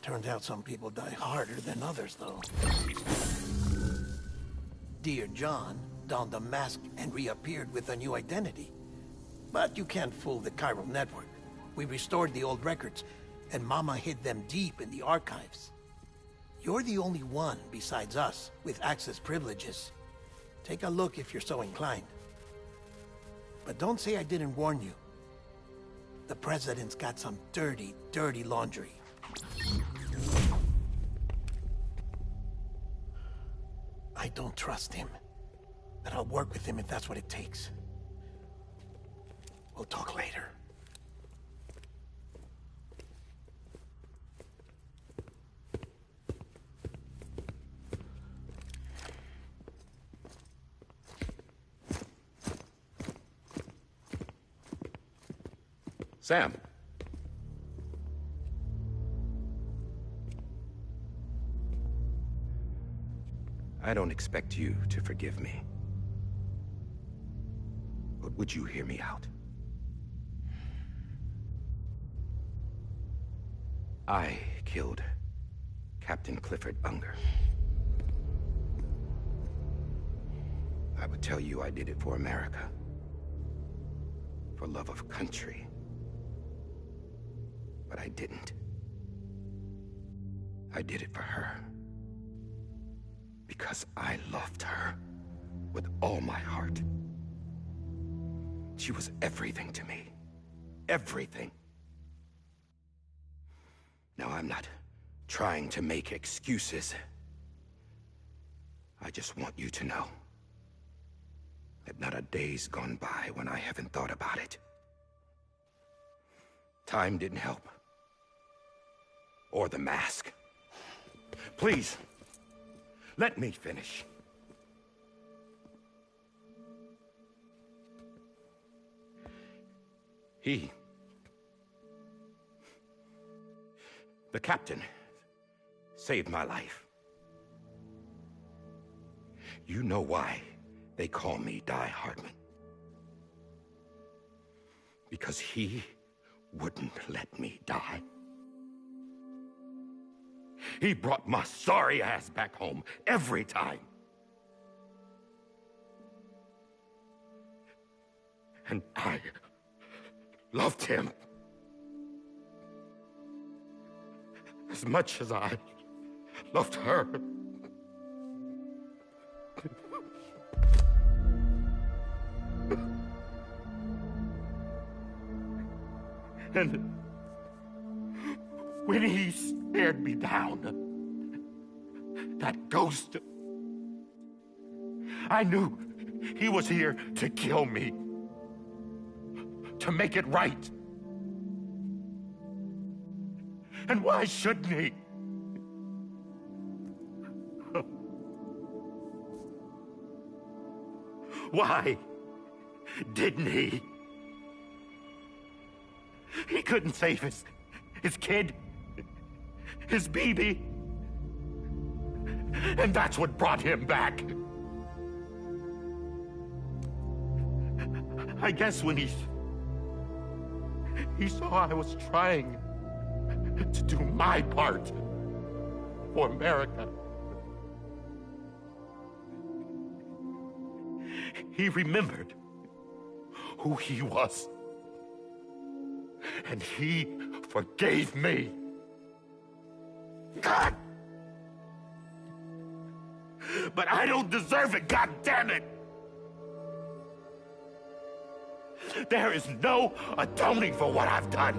Turns out some people die harder than others, though. Dear John donned a mask and reappeared with a new identity. But you can't fool the chiral network. We restored the old records, and Mama hid them deep in the archives. You're the only one, besides us, with access privileges. Take a look if you're so inclined. But don't say I didn't warn you. The President's got some dirty, dirty laundry. I don't trust him, but I'll work with him if that's what it takes. We'll talk later. Sam. I don't expect you to forgive me. But would you hear me out? I killed Captain Clifford Unger. I would tell you I did it for America. For love of country. But I didn't. I did it for her. Because I loved her with all my heart. She was everything to me. Everything. Now, I'm not trying to make excuses. I just want you to know that not a day's gone by when I haven't thought about it. Time didn't help. Or the mask. Please, let me finish. The captain saved my life. You know why they call me Die Hardman. Because he wouldn't let me die. He brought my sorry ass back home every time. And I loved him as much as I loved her. And when he stared me down, that ghost, I knew he was here to kill me, to make it right. And why shouldn't he? Why didn't he? He couldn't save his kid, his baby. And that's what brought him back. I guess when he saw I was trying to do my part for America, he remembered who he was. And he forgave me. God! But I don't deserve it, God damn it! There is no atoning for what I've done.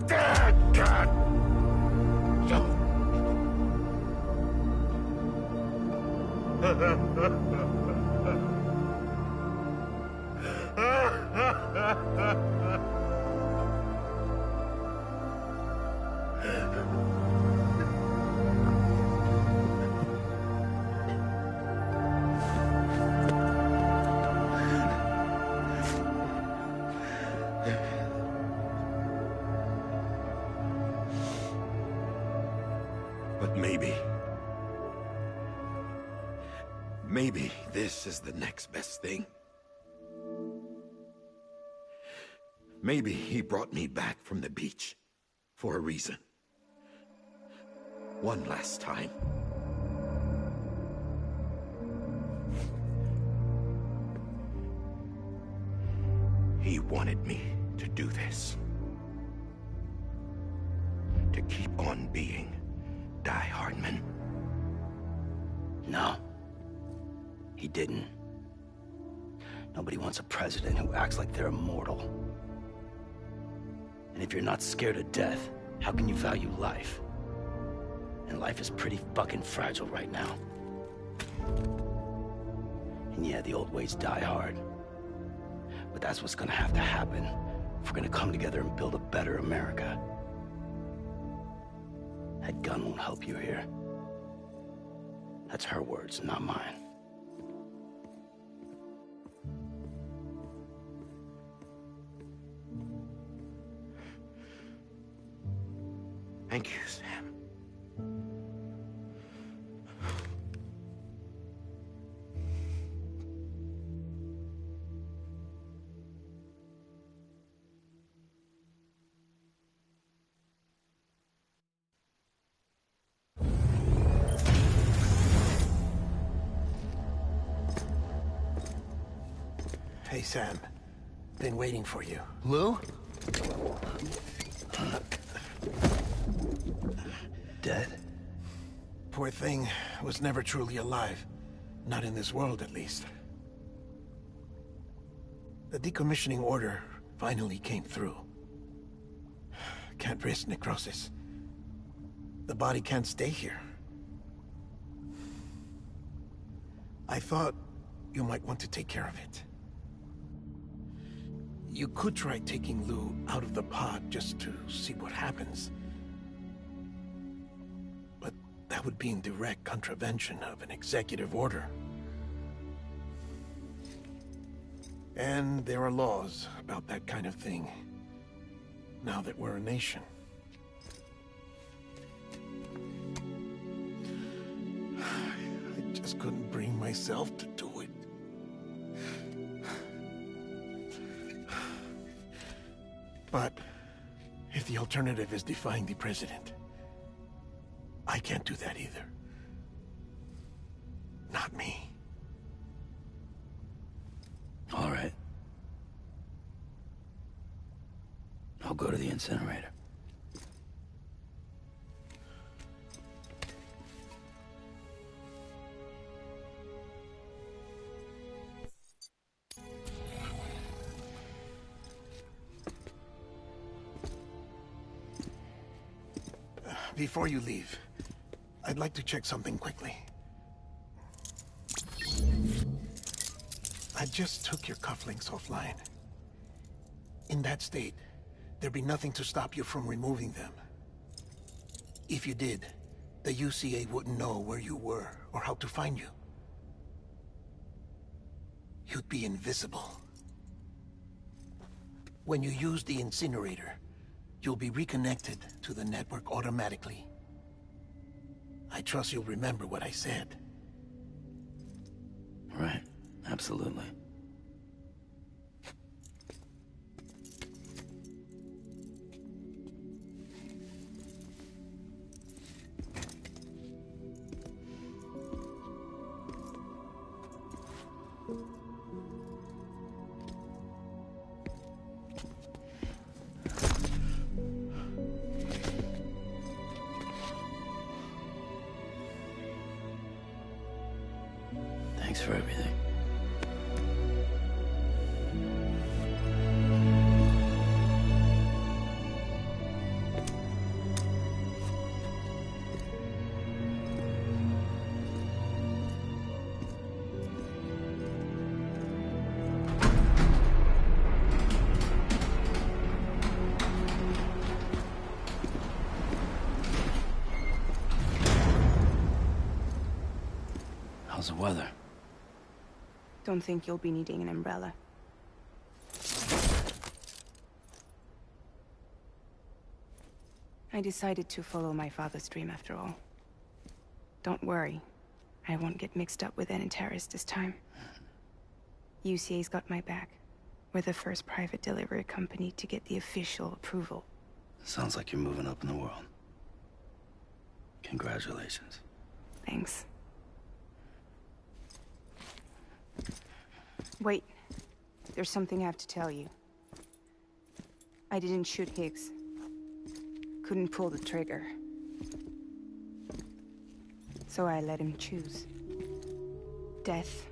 God! But maybe this is the next best thing. Maybe he brought me back from the beach for a reason. One last time. He wanted me to do this. To keep on being Die Hardman. No. He didn't. Nobody wants a president who acts like they're immortal. And if you're not scared of death, how can you value life? And life is pretty fucking fragile right now. And yeah, the old ways die hard. But that's what's gonna have to happen if we're gonna come together and build a better America. That gun won't help you here. That's her words, not mine. Thank you, Sam. Hey, Sam. Been waiting for you. Lou? Dead? Poor thing was never truly alive. Not in this world, at least. The decommissioning order finally came through. Can't risk necrosis. The body can't stay here. I thought you might want to take care of it. You could try taking Lou out of the pod just to see what happens. But that would be in direct contravention of an executive order. And there are laws about that kind of thing, now that we're a nation. just couldn't bring myself to do it. But if the alternative is defying the president, I can't do that either. Not me. All right. I'll go to the incinerator. Before you leave, I'd like to check something quickly. I just took your cufflinks offline. In that state, there'd be nothing to stop you from removing them. If you did, the UCA wouldn't know where you were or how to find you. You'd be invisible. When you use the incinerator, you'll be reconnected to the network automatically. I trust you'll remember what I said. Right. Absolutely. Thanks for everything. How's the weather? Don't think you'll be needing an umbrella. I decided to follow my father's dream after all. Don't worry. I won't get mixed up with any terrorists this time. UCA's got my back. We're the first private delivery company to get the official approval. Sounds like you're moving up in the world. Congratulations. Thanks. Wait. There's something I have to tell you. I didn't shoot Higgs. Couldn't pull the trigger. So I let him choose. Death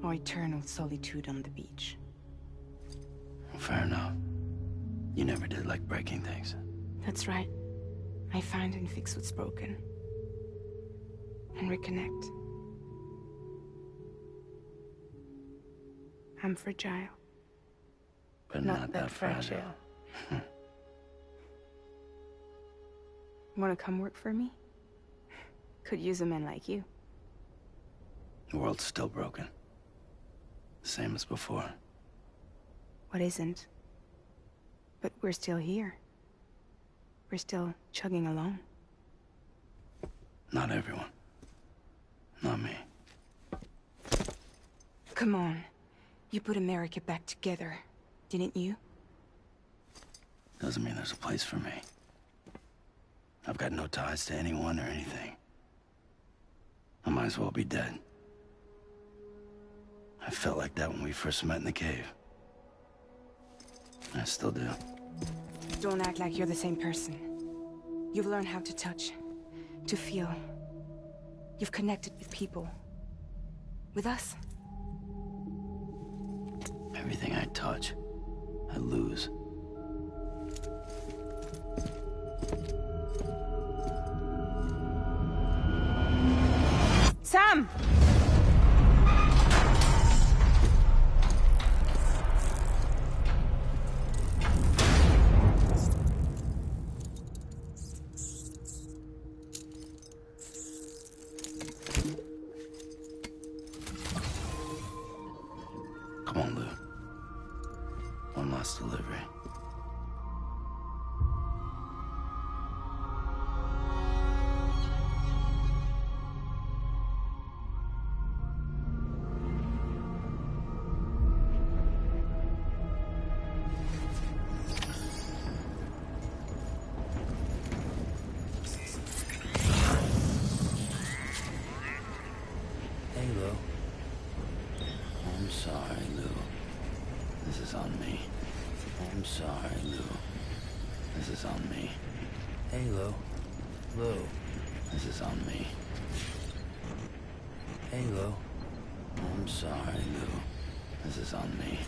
or eternal solitude on the beach. Fair enough. You never did like breaking things. That's right. I find and fix what's broken. And reconnect. I'm fragile. But not that fragile. Wanna come work for me? Could use a man like you. The world's still broken. Same as before. What isn't? But we're still here. We're still chugging along. Not everyone. Not me. Come on. You put America back together, didn't you? Doesn't mean there's a place for me. I've got no ties to anyone or anything. I might as well be dead. I felt like that when we first met in the cave. I still do. Don't act like you're the same person. You've learned how to touch, to feel. You've connected with people. With us. Everything I touch, I lose. Sam! Come on, Lou. One last delivery. This is on me. I'm sorry, Lou. This is on me. Hey, Lou. Lou. This is on me. Hey, Lou. I'm sorry, Lou. This is on me.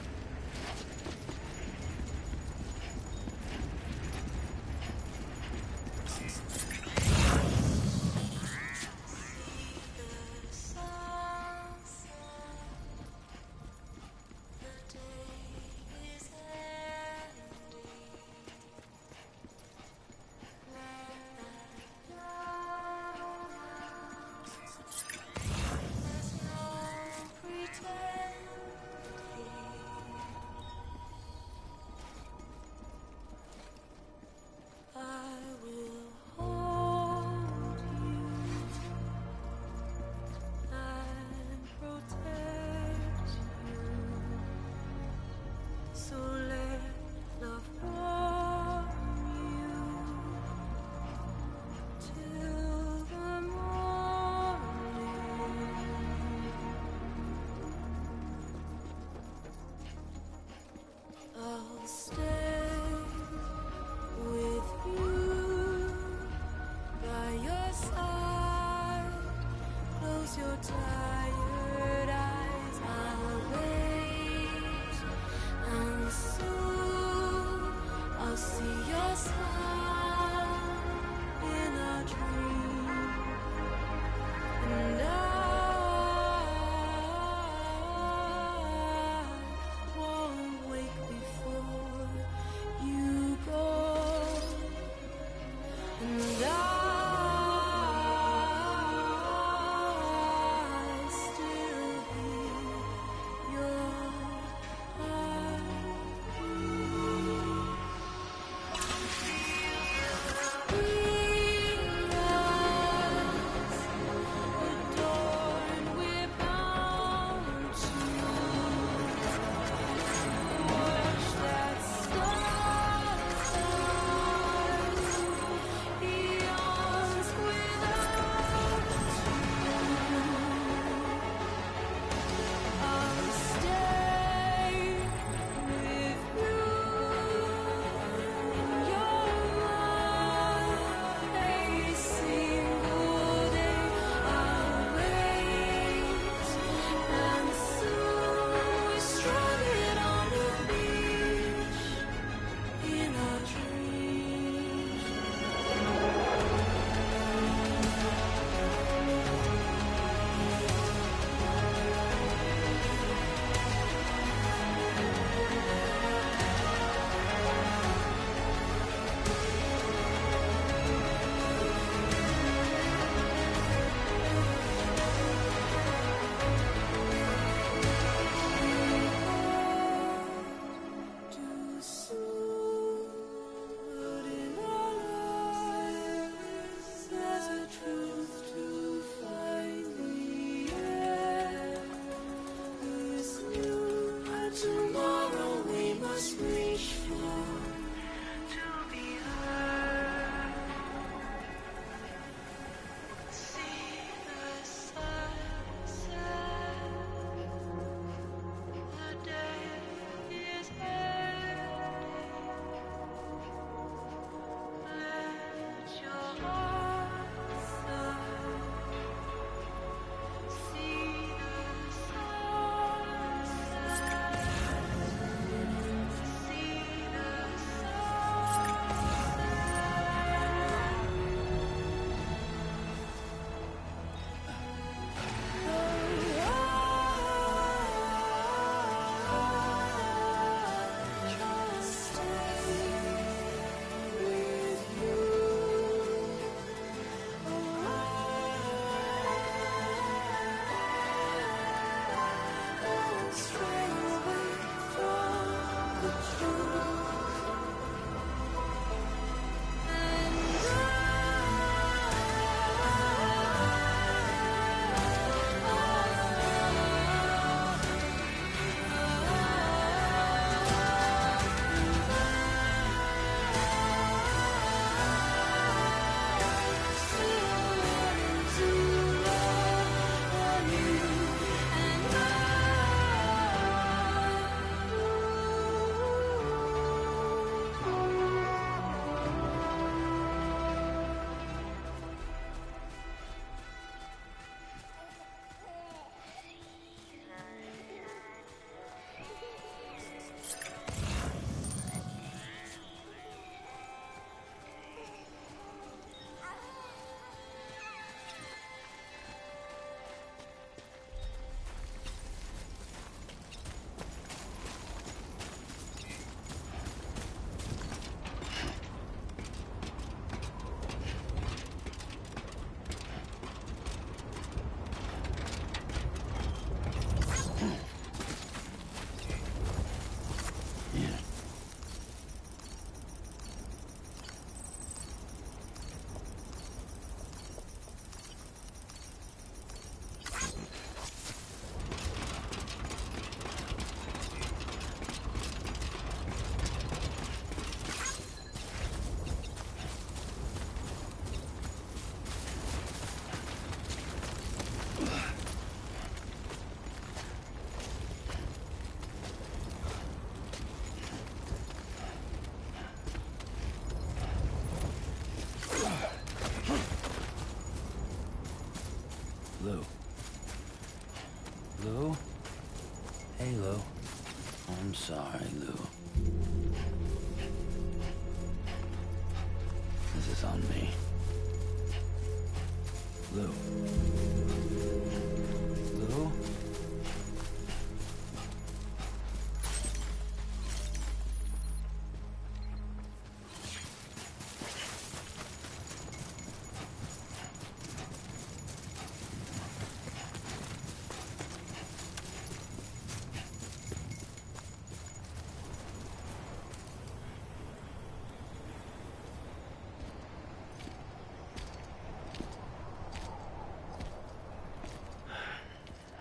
Lou. This is on me. Lou. Lou?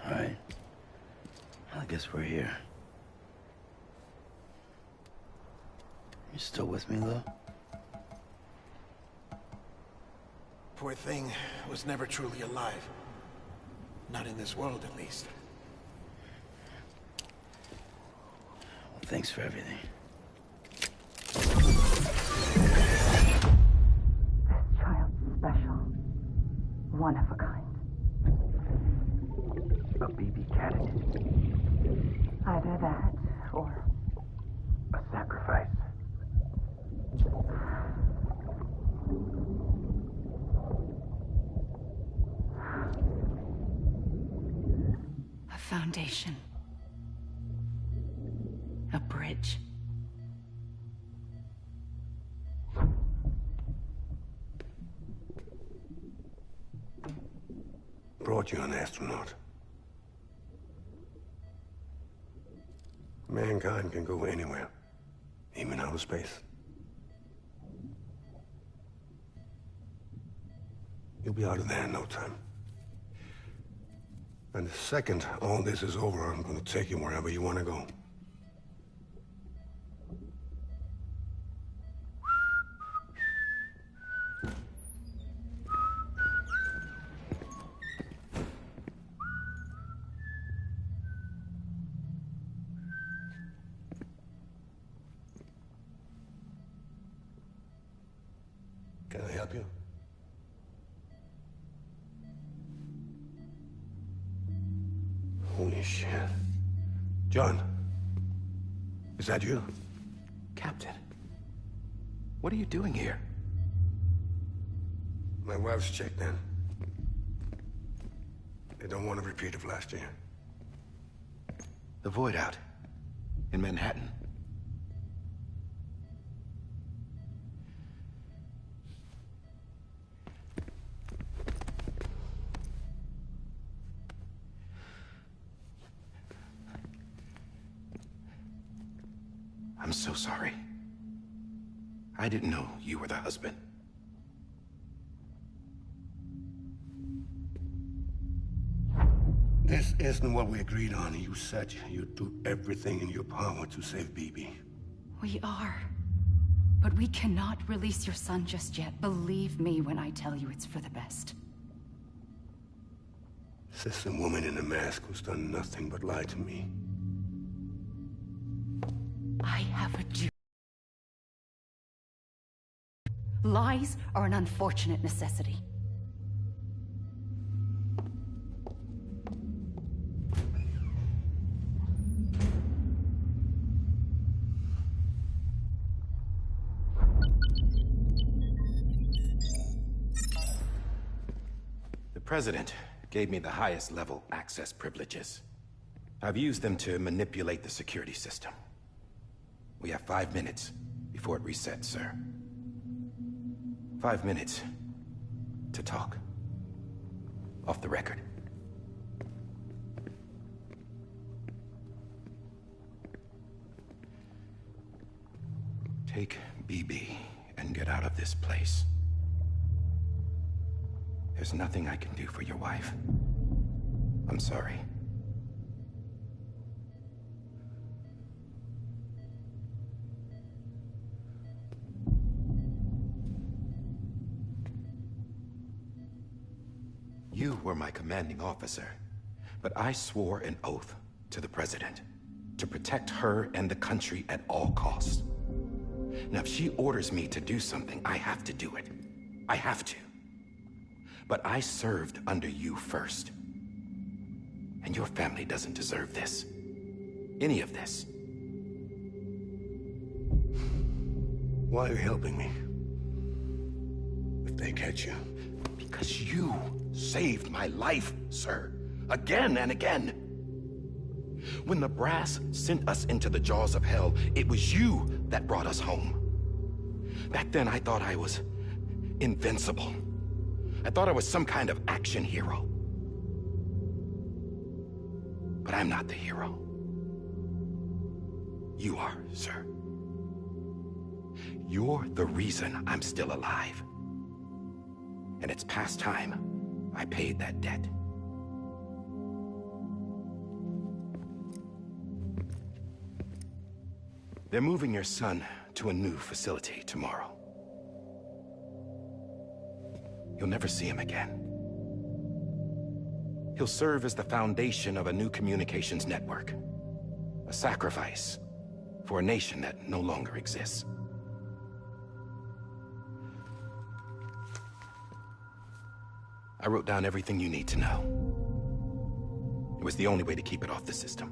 All right. Well, I guess we're here. You still with me, Lou? Poor thing was never truly alive. Not in this world, at least. Well, thanks for everything. Child's special. One of a kind. A BB candidate. Either that, or... a sacrifice. A foundation. A bridge. Brought you an astronaut. Mankind can go anywhere, even outer space. You'll be out of there in no time. And the second all this is over, I'm gonna take you wherever you want to go. Can I help you? Holy shit. John, is that you? Captain, what are you doing here? My wife's checked in. They don't want a repeat of last year. The Void out in Manhattan. I'm so sorry. I didn't know you were the husband. This isn't what we agreed on. You said you'd do everything in your power to save BB. We are. But we cannot release your son just yet. Believe me when I tell you it's for the best. This is a woman in a mask who's done nothing but lie to me. I have a duty. Lies are an unfortunate necessity. The President gave me the highest level access privileges. I've used them to manipulate the security system. We have 5 minutes before it resets, sir. 5 minutes to talk. Off the record. Take BB and get out of this place. There's nothing I can do for your wife. I'm sorry. You were my commanding officer, but I swore an oath to the President to protect her and the country at all costs. Now, if she orders me to do something, I have to do it. I have to. But I served under you first. And your family doesn't deserve this. Any of this. Why are you helping me? If they catch you. Because you saved my life, sir. Again and again. When the brass sent us into the jaws of hell, it was you that brought us home. Back then, I thought I was invincible. I thought I was some kind of action hero. But I'm not the hero. You are, sir. You're the reason I'm still alive. And it's past time I paid that debt. They're moving your son to a new facility tomorrow. You'll never see him again. He'll serve as the foundation of a new communications network. A sacrifice for a nation that no longer exists. I wrote down everything you need to know. It was the only way to keep it off the system.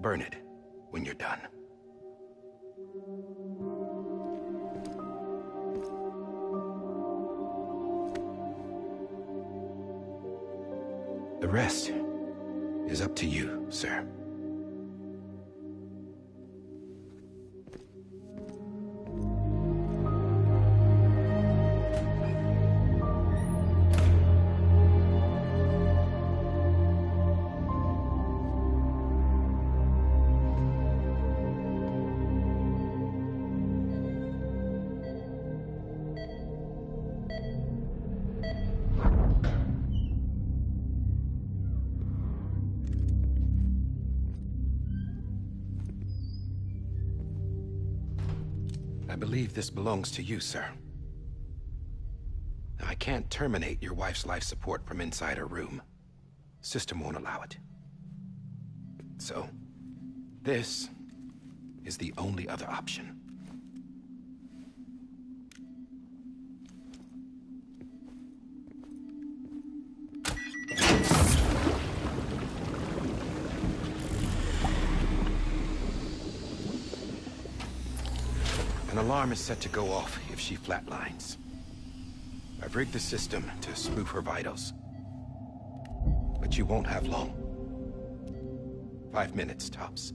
Burn it when you're done. The rest is up to you, sir. I believe this belongs to you, sir. Now, I can't terminate your wife's life support from inside her room. System won't allow it. So, this is the only other option. An alarm is set to go off if she flatlines. I've rigged the system to spoof her vitals. But you won't have long. 5 minutes, tops.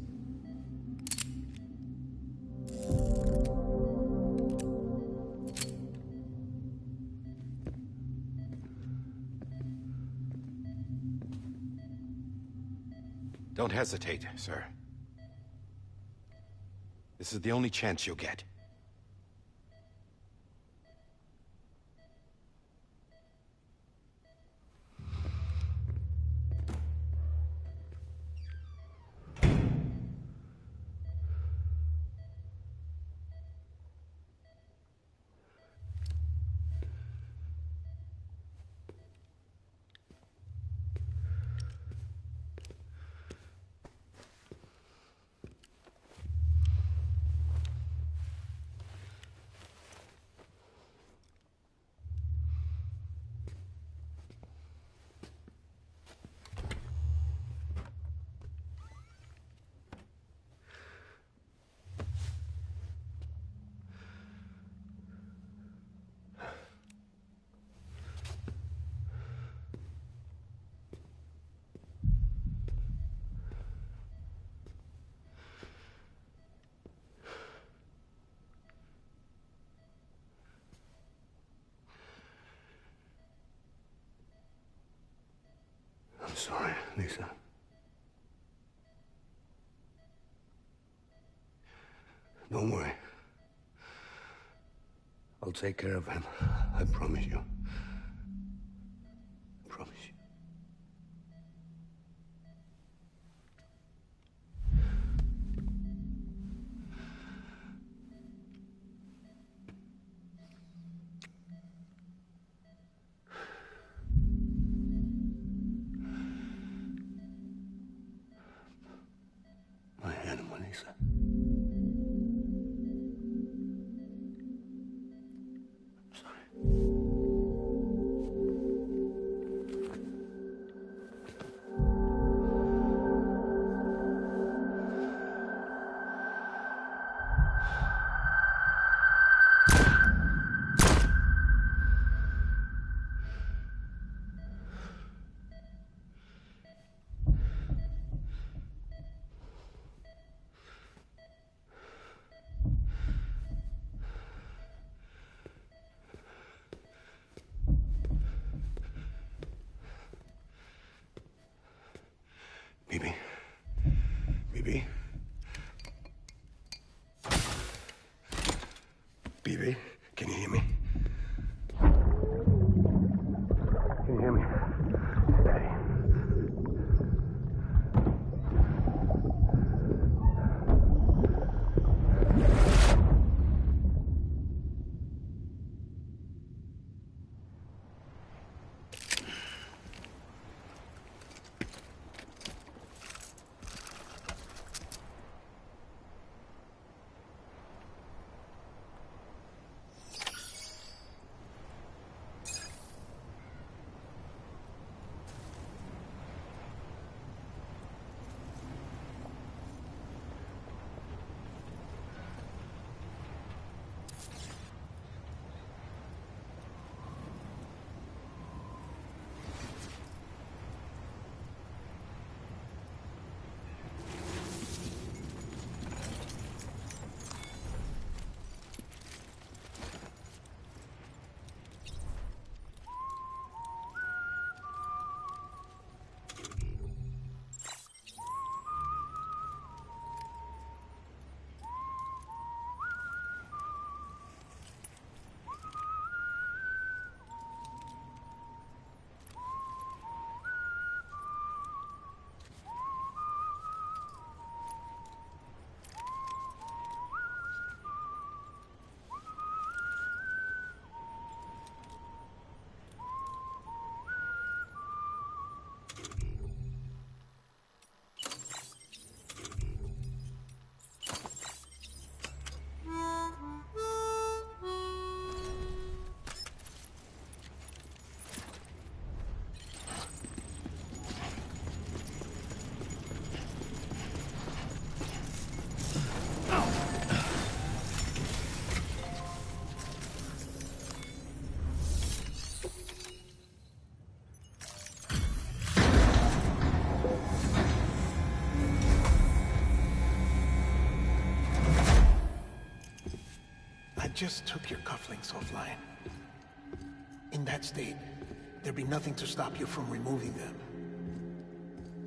Don't hesitate, sir. This is the only chance you'll get. I'm sorry, Lisa. Don't worry. I'll take care of him. I promise you. I promise you. My animal, Lisa. BB? BB, can you hear me? Can you hear me? Steady. I just took your cufflinks offline. In that state, there'd be nothing to stop you from removing them.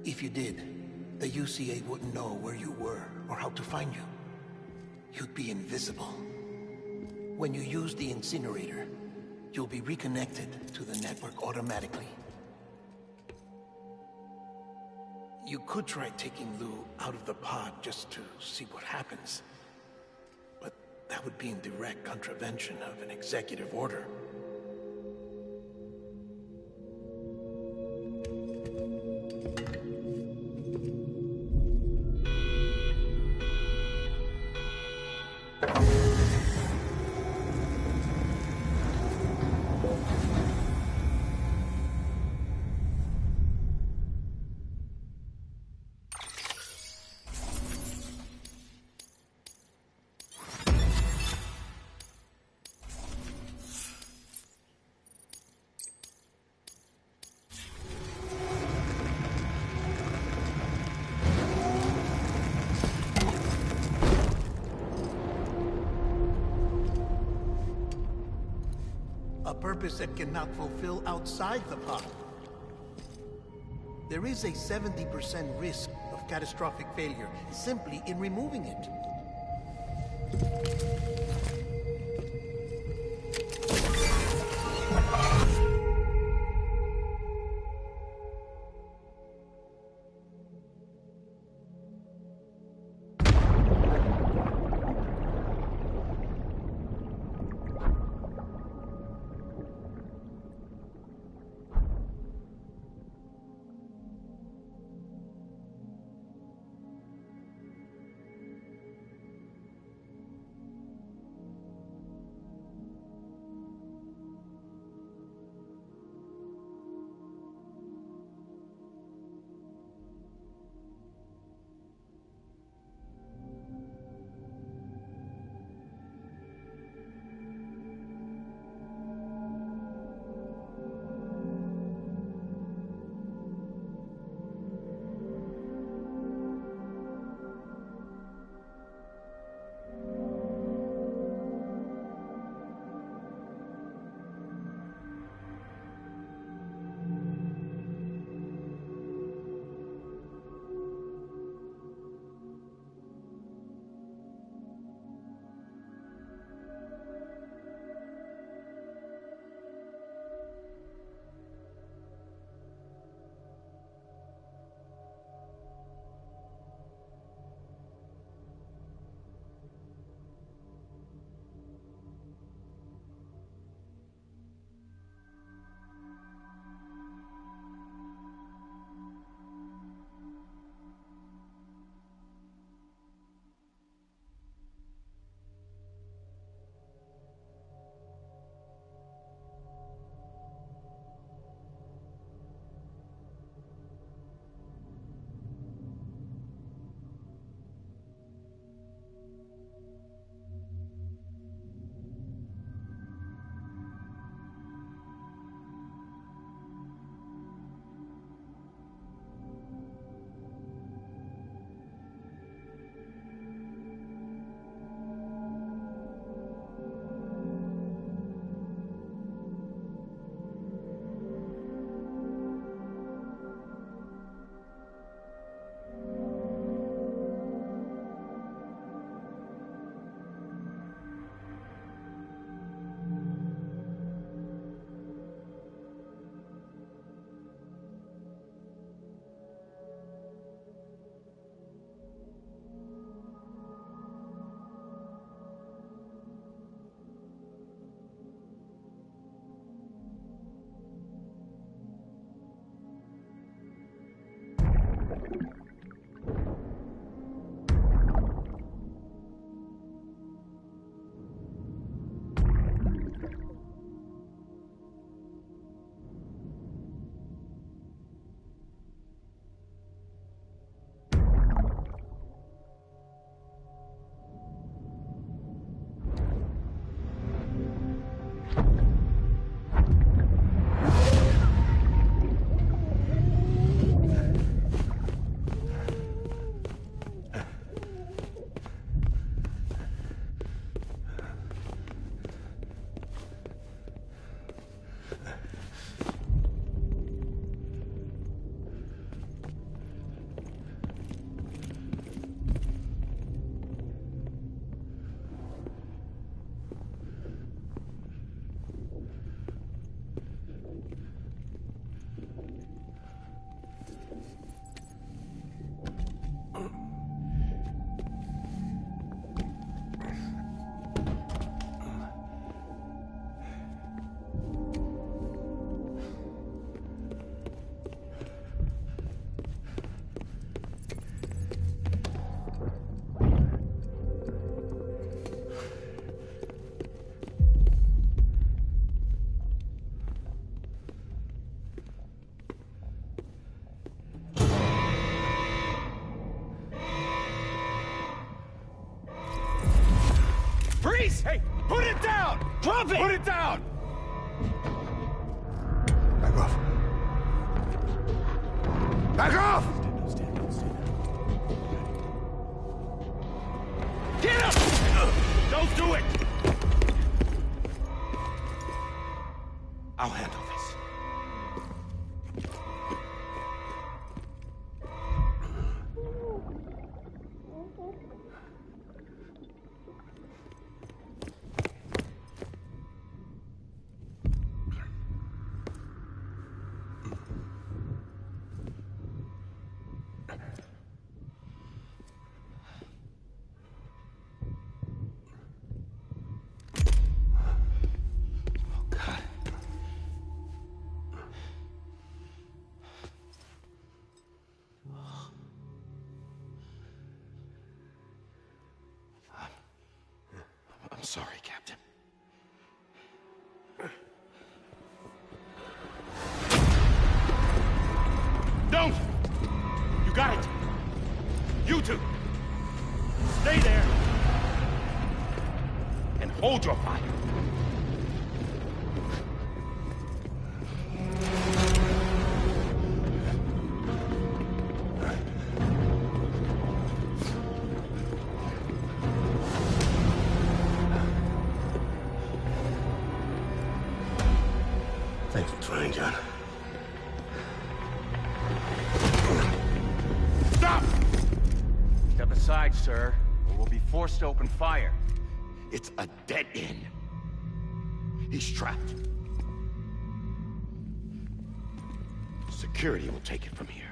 If you did, the UCA wouldn't know where you were or how to find you. You'd be invisible. When you use the incinerator, you'll be reconnected to the network automatically. You could try taking Lou out of the pod just to see what happens. But that would be in direct contravention of an executive order. A purpose that cannot fulfill outside the pod. There is a 70% risk of catastrophic failure simply in removing it. face! Hey, put it down! Drop it! Put it down! Back off. Back off! Get up! Don't do it! I'll handle this. I'm sorry, Captain. Don't! You got it! You two! Stay there! And hold your fire! Thanks for trying, John. Stop! Step aside, sir, or we'll be forced to open fire. It's a dead end. He's trapped. Security will take it from here.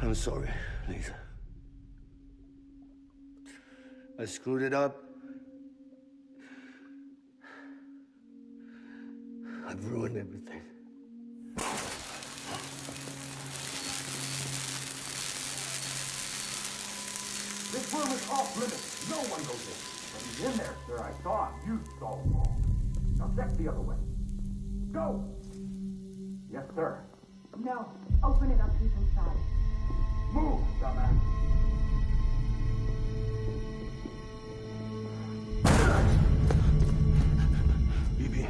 I'm sorry, Lisa. I screwed it up. I've ruined everything. This room is off limits. No one goes in. But he's in there, sir. I saw him. You saw him all. Now check the other way. Go! Yes, sir. No. Open it up. He's inside. Move, dumbass. BB.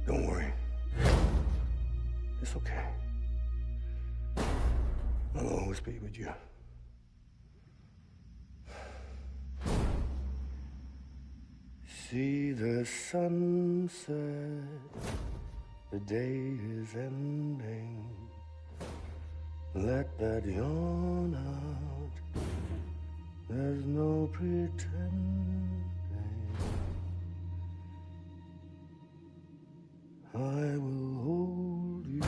Don't worry. It's okay. I'll always be with you. See the sunset, the day is ending. Let that yawn out, there's no pretending. I will hold you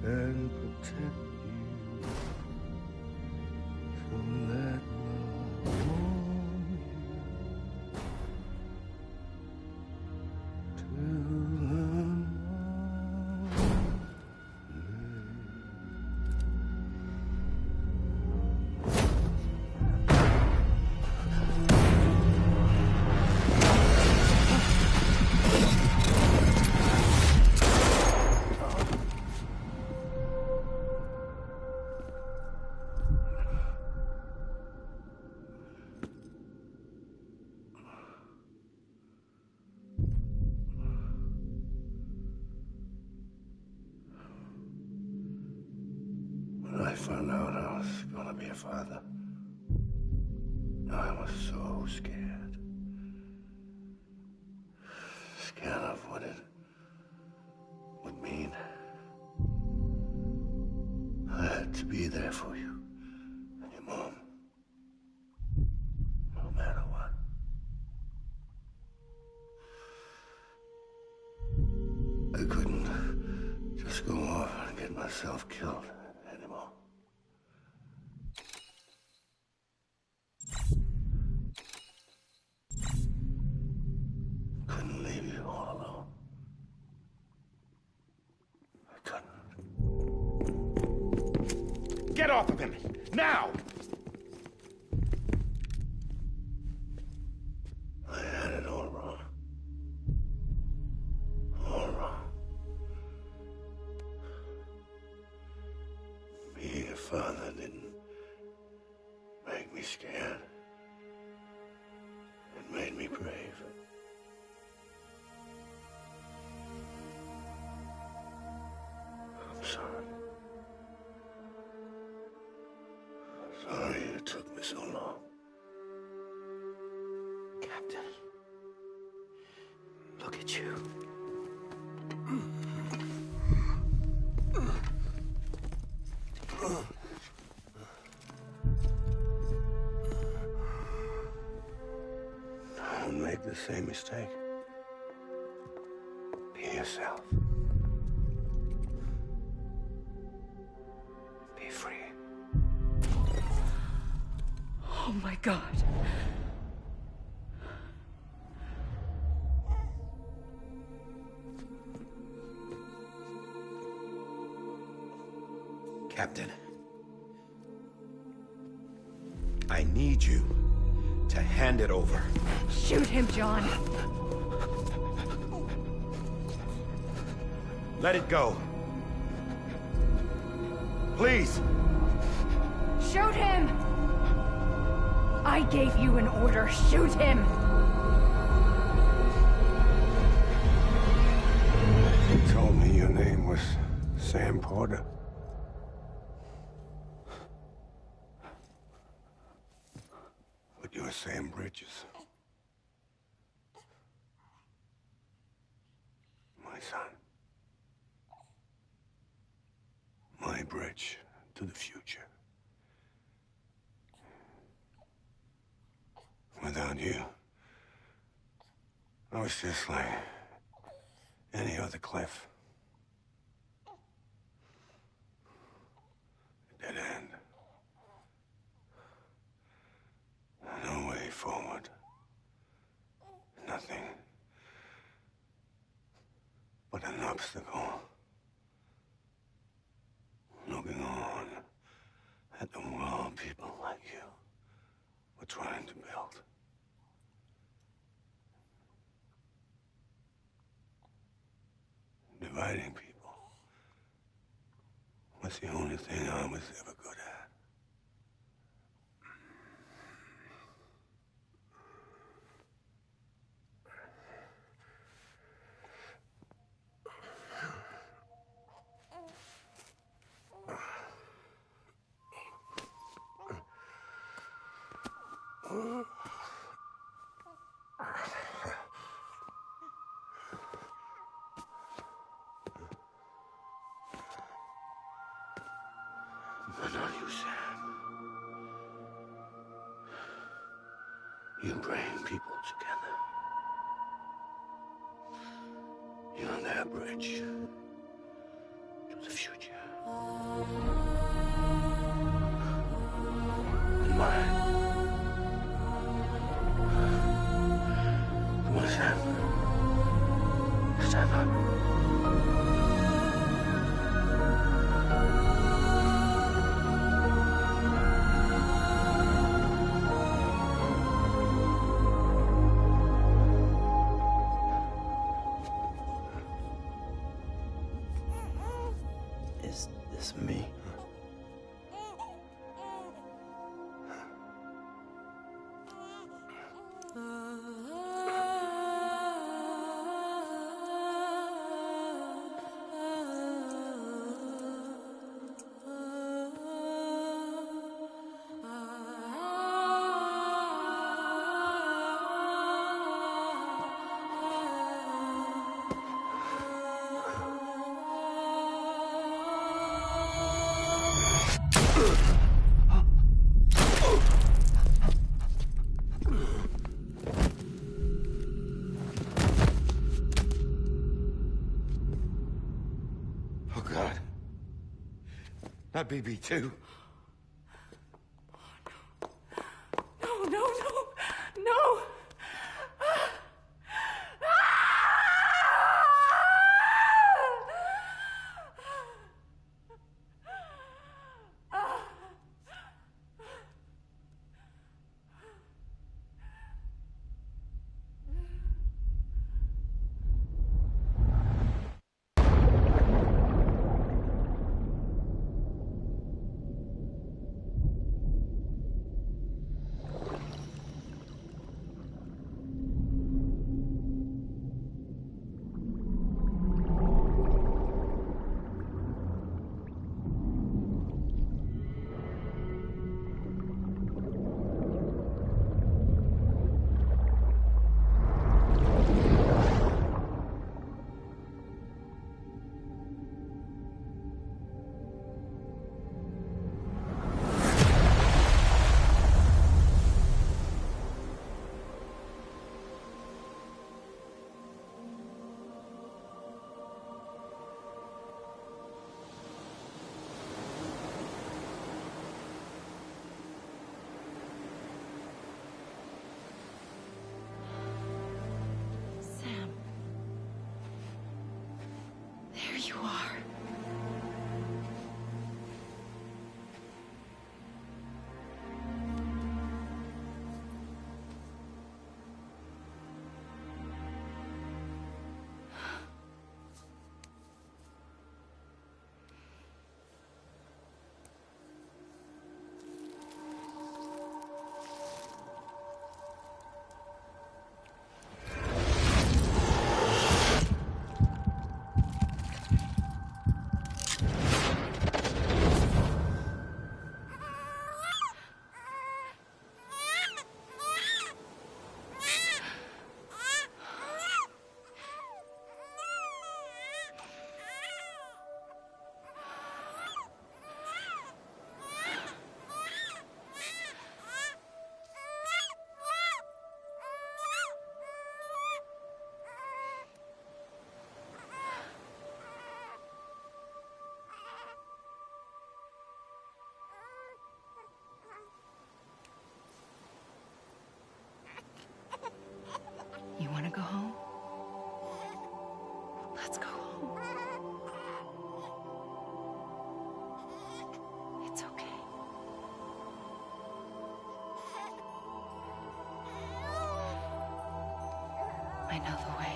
and protect you from that love. found out I was gonna be a father, I was so scared. Scared of what it would mean. I had to be there for you and your mom. No matter what. I couldn't just go off and get myself killed anymore. Couldn't leave you all alone. I couldn't. Get off of him! Now! I had it all wrong. All wrong. Being a father didn't make me scared. It made me brave. I'm sorry. Sorry it took me so long. Captain, look at you. Don't make the same mistake. Be yourself. Be free. Oh my God. Captain, I need you to hand it over. Shoot him, John. Let it go. Please. Shoot him! I gave you an order. Shoot him! You told me your name was Sam Porter. But you're Sam Bridges. My son. My bridge to the future. Without you, I was just like any other Cliff. A dead end. No way forward. Nothing but an obstacle. Looking on at the world people like you were trying to build. Dividing people was the only thing I was ever good at. But not you, Sam. You bring people together. You're their bridge to the future. And mine. Come on, Sam. Stand up. Is this me? Not BB too. No, no, no, no! There you are. You want to go home? Let's go home. It's okay. I know the way.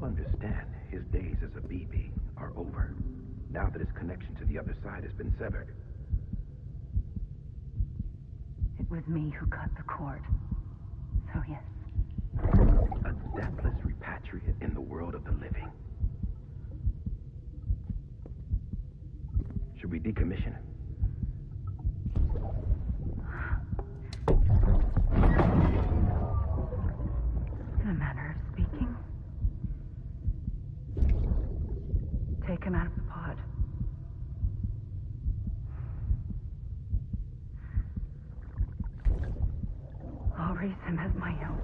Understand, his days as a BB are over, now that his connection to the other side has been severed. It was me who cut the cord. So yes. A deathless repatriate in the world of the living. Should we decommission him? raise him as my own.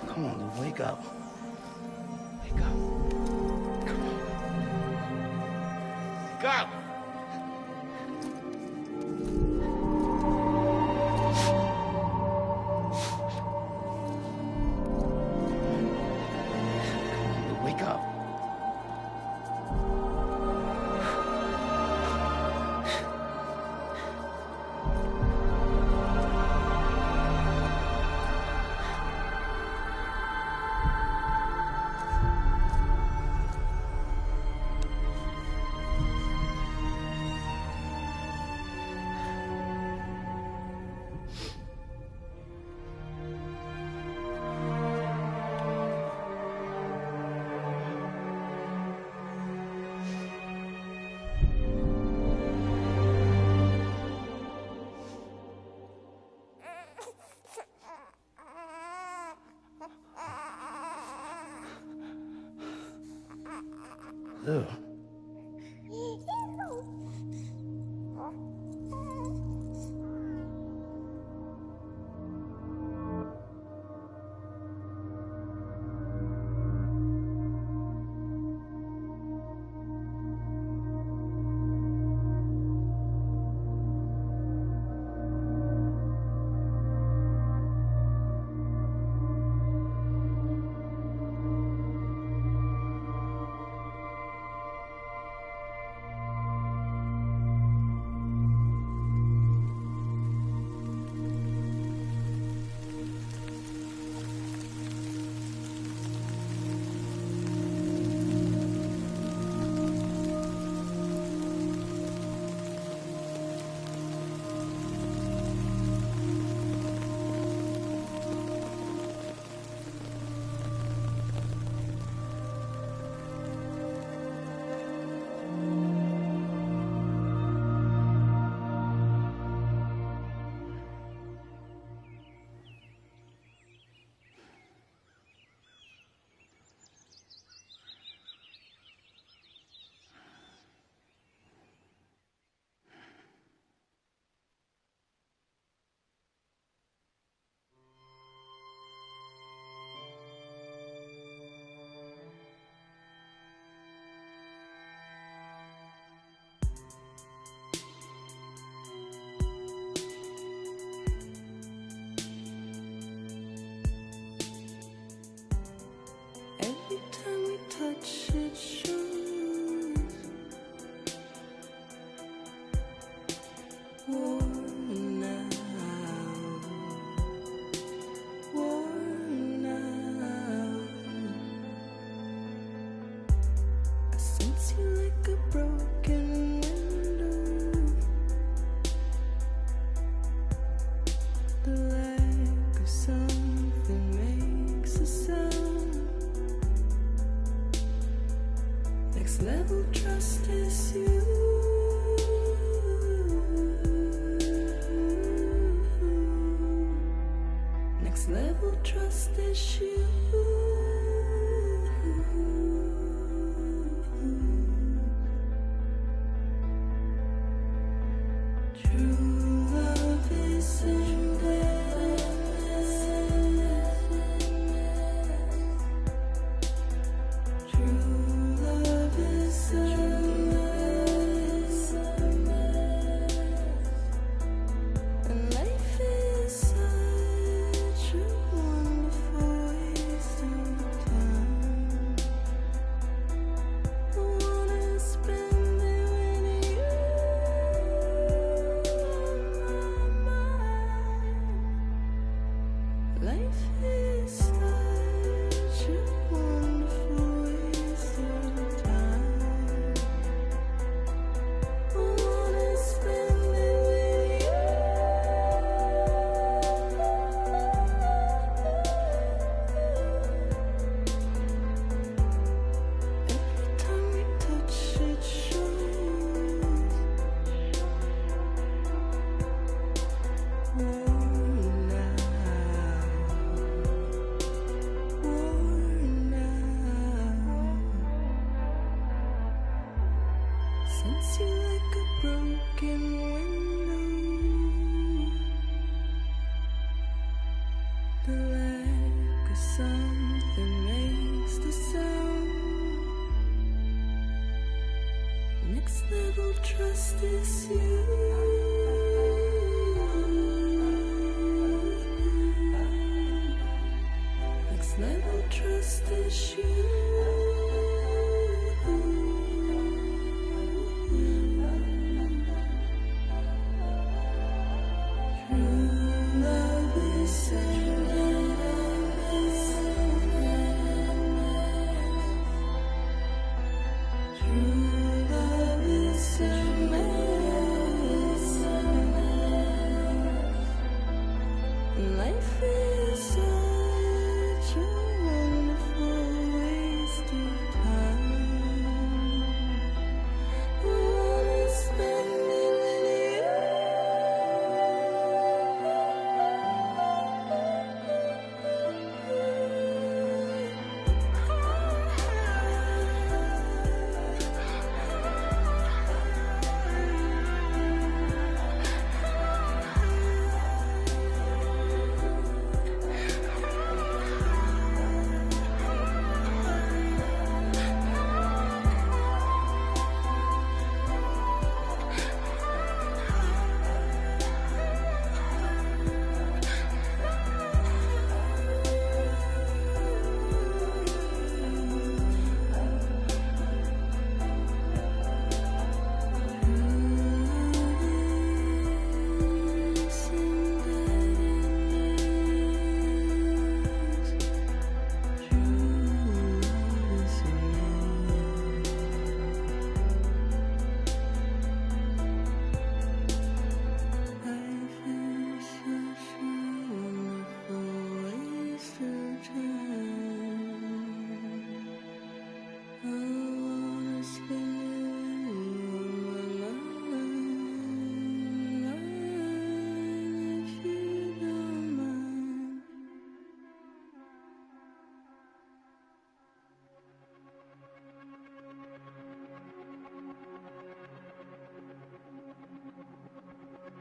Come on, Lou, wake up. Wake up. Come on. Wake up! Wake up. Lou. Every time we touch it shows worn out, worn out. I sense you like a broken window, the lack of something makes a sound. Next level trust is you. Next level trust is you. True love is in there. True love is a mess. And life is such a wonderful waste of time.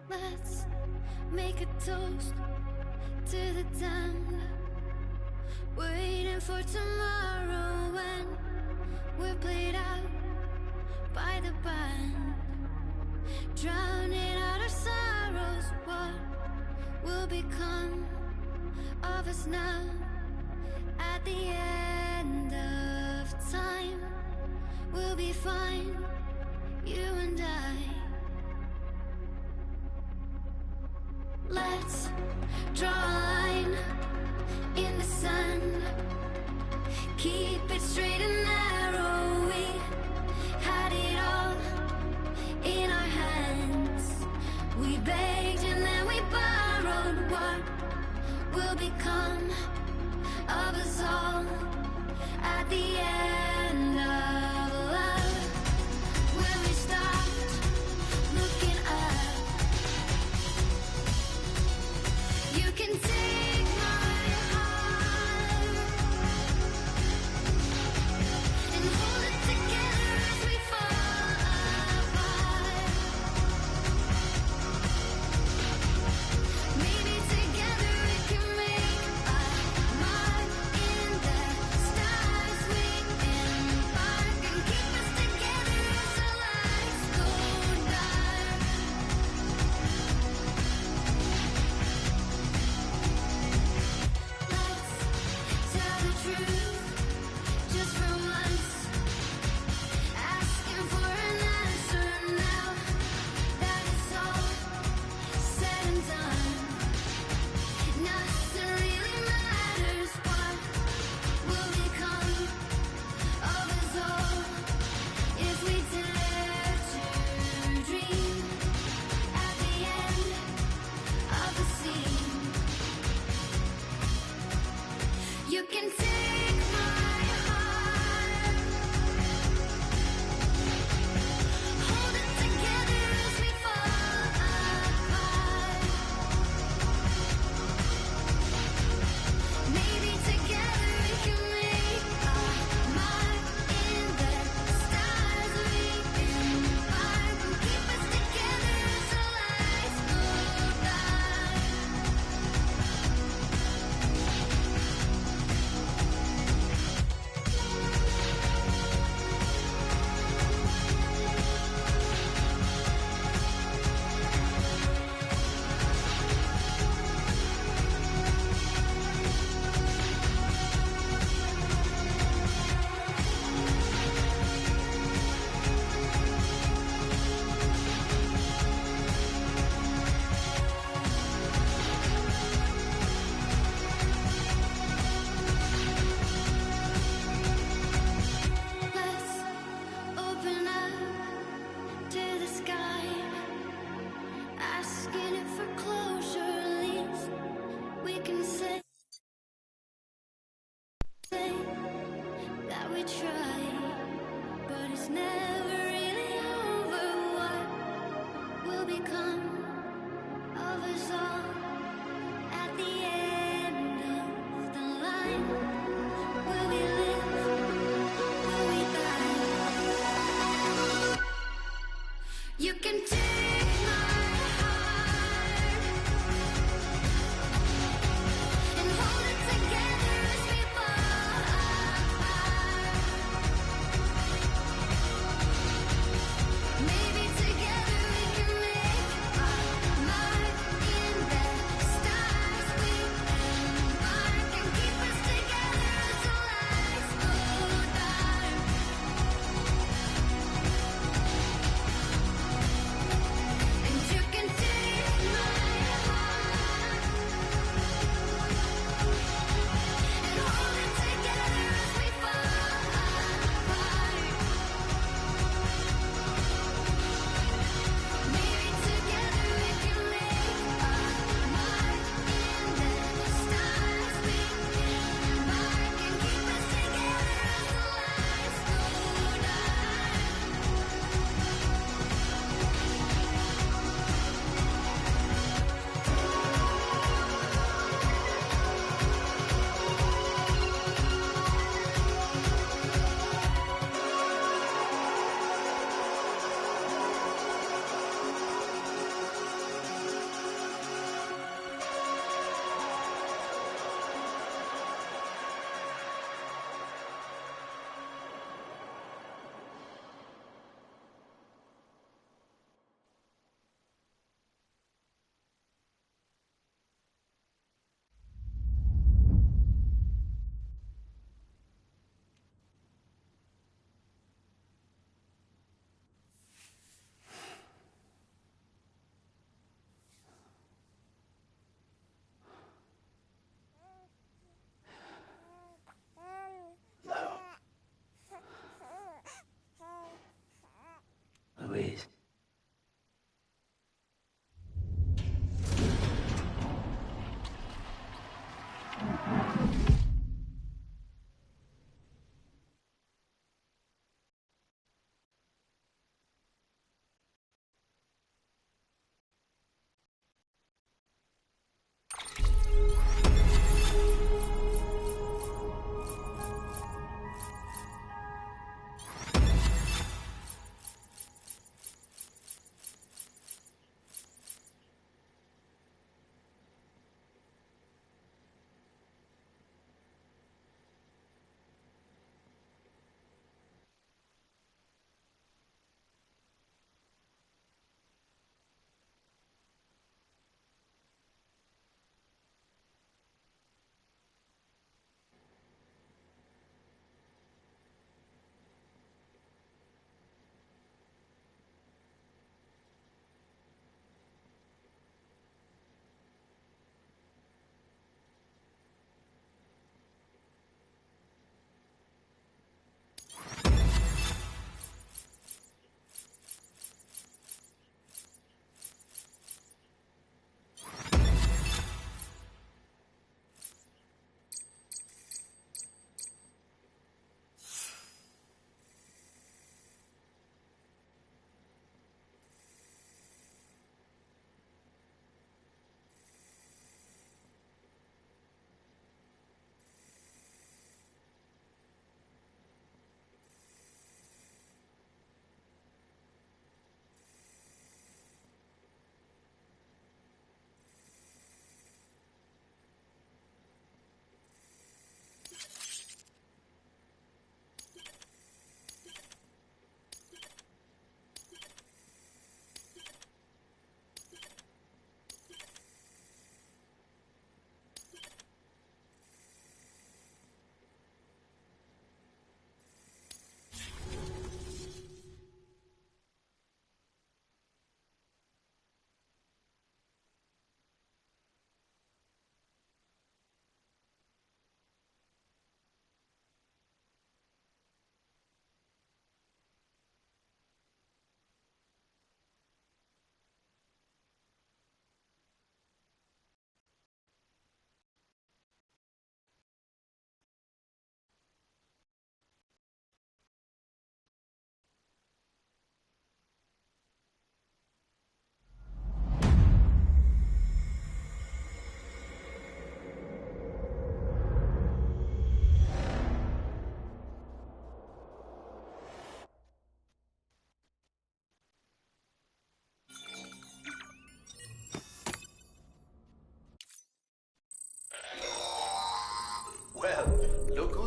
Let's make a toast to the damned, waiting for tomorrow when we're played out by the band, drowning out our sorrows. What will become of us now at the end of time? We'll be fine, you and I. Let's draw a line in the sand, keep it straight and narrow. We had it all in our hands. We begged and then we borrowed. What will become of us all at the end of love? When we stopped looking up, you can take my heart and hold it together as we fall apart. Maybe together we can make a mark in the stars we can take my heart, hold it together as we fall apart. Maybe together we can make our mark in the stars. We embark and keep us together as the lights go by. Let's open up to the sky, asking it for closure. At least we can say that we tried, but it's never really over. What will become of us all at the end of the line? Will we live? Will we die? You can take my heart and hold it together as we fall apart. Maybe together we can make our mark in the stars. We embark and keep us together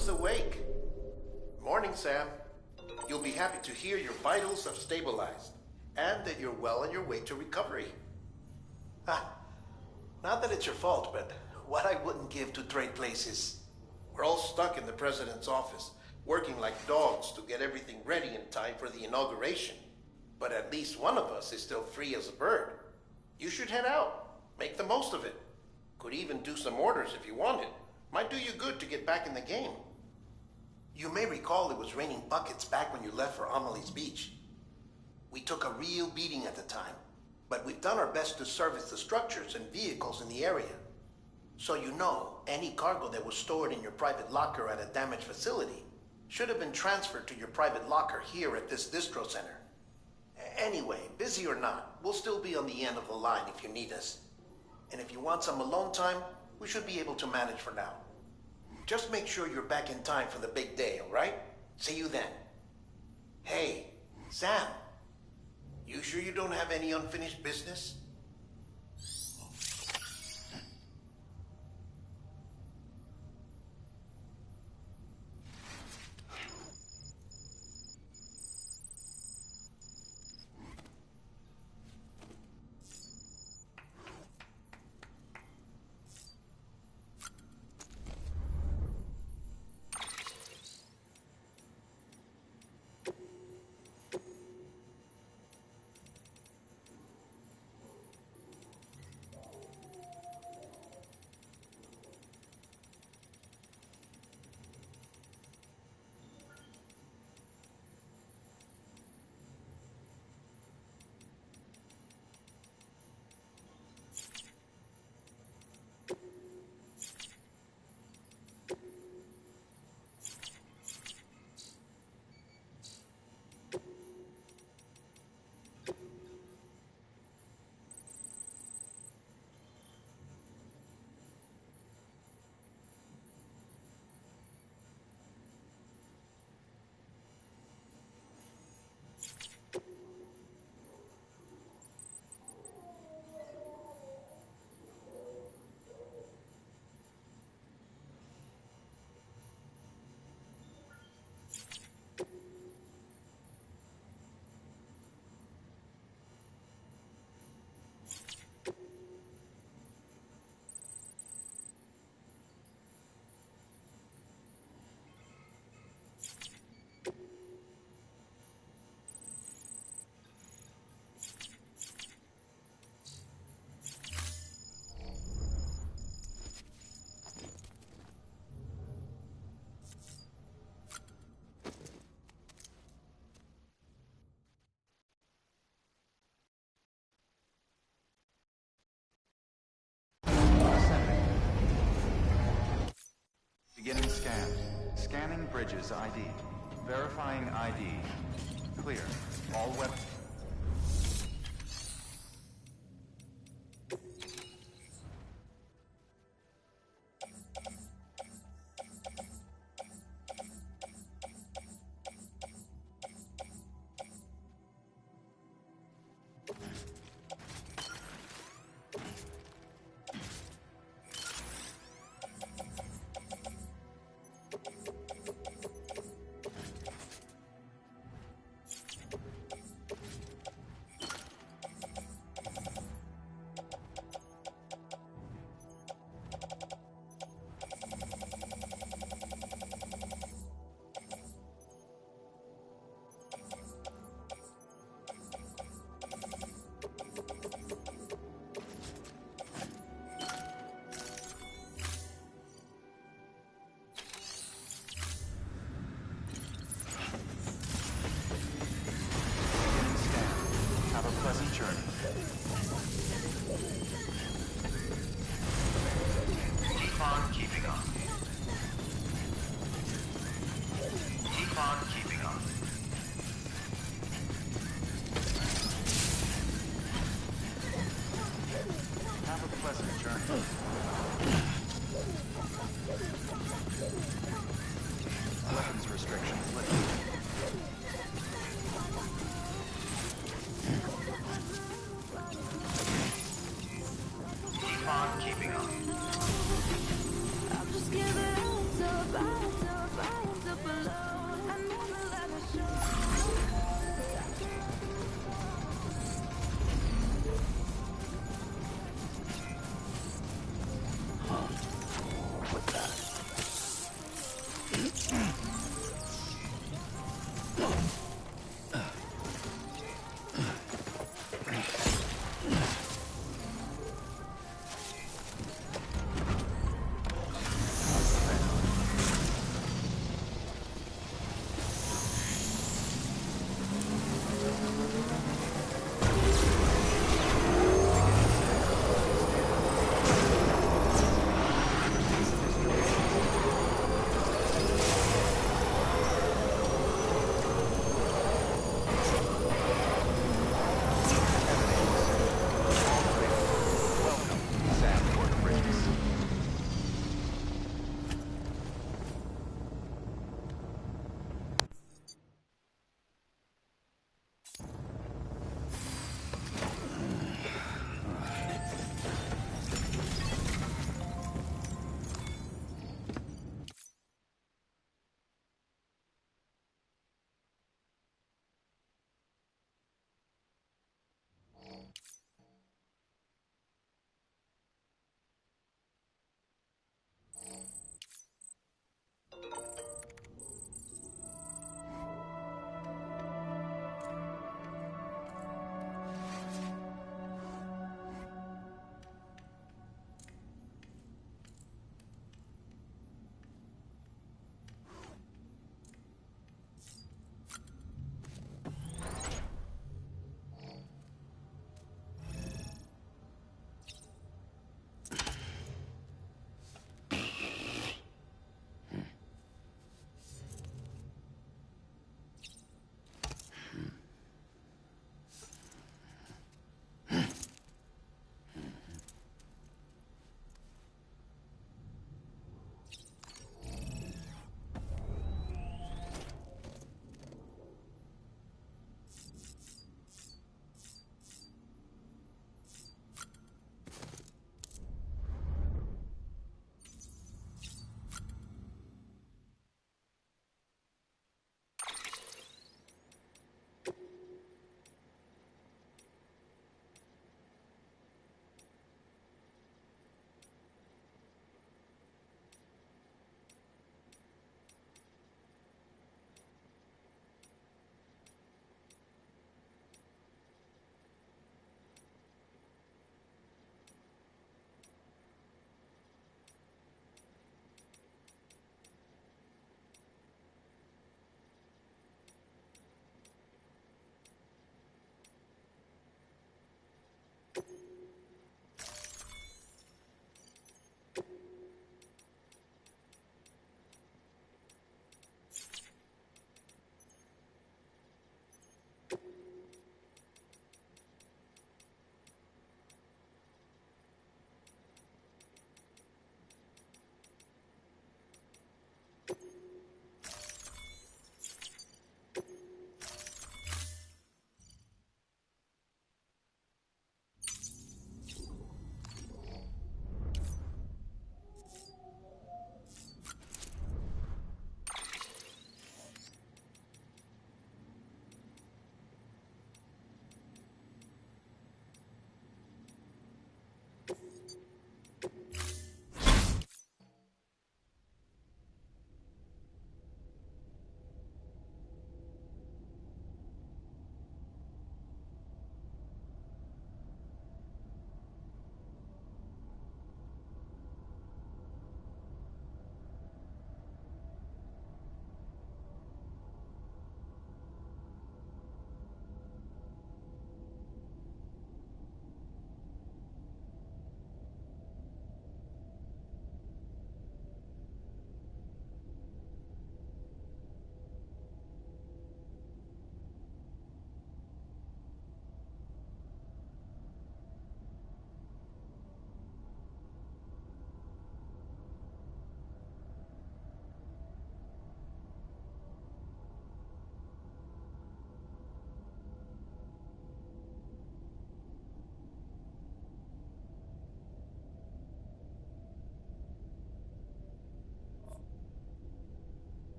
who's awake? Morning, Sam. You'll be happy to hear your vitals have stabilized, and that you're well on your way to recovery. Not that it's your fault, but what I wouldn't give to trade places. We're all stuck in the president's office, working like dogs to get everything ready in time for the inauguration. But at least one of us is still free as a bird. You should head out. Make the most of it. Could even do some orders if you wanted. Might do you good to get back in the game. You may recall it was raining buckets back when you left for Amelie's Beach. We took a real beating at the time, but we've done our best to service the structures and vehicles in the area. So you know, any cargo that was stored in your private locker at a damaged facility should have been transferred to your private locker here at this distro center. Anyway, busy or not, we'll still be on the end of the line if you need us. And if you want some alone time, we should be able to manage for now. Just make sure you're back in time for the big day, all right? See you then. Hey, Sam. You sure you don't have any unfinished business? Beginning scan. Scanning bridges ID. Verifying ID. Clear. All weapons. Pleasant journey. Keep on keeping on. Keep on keeping on.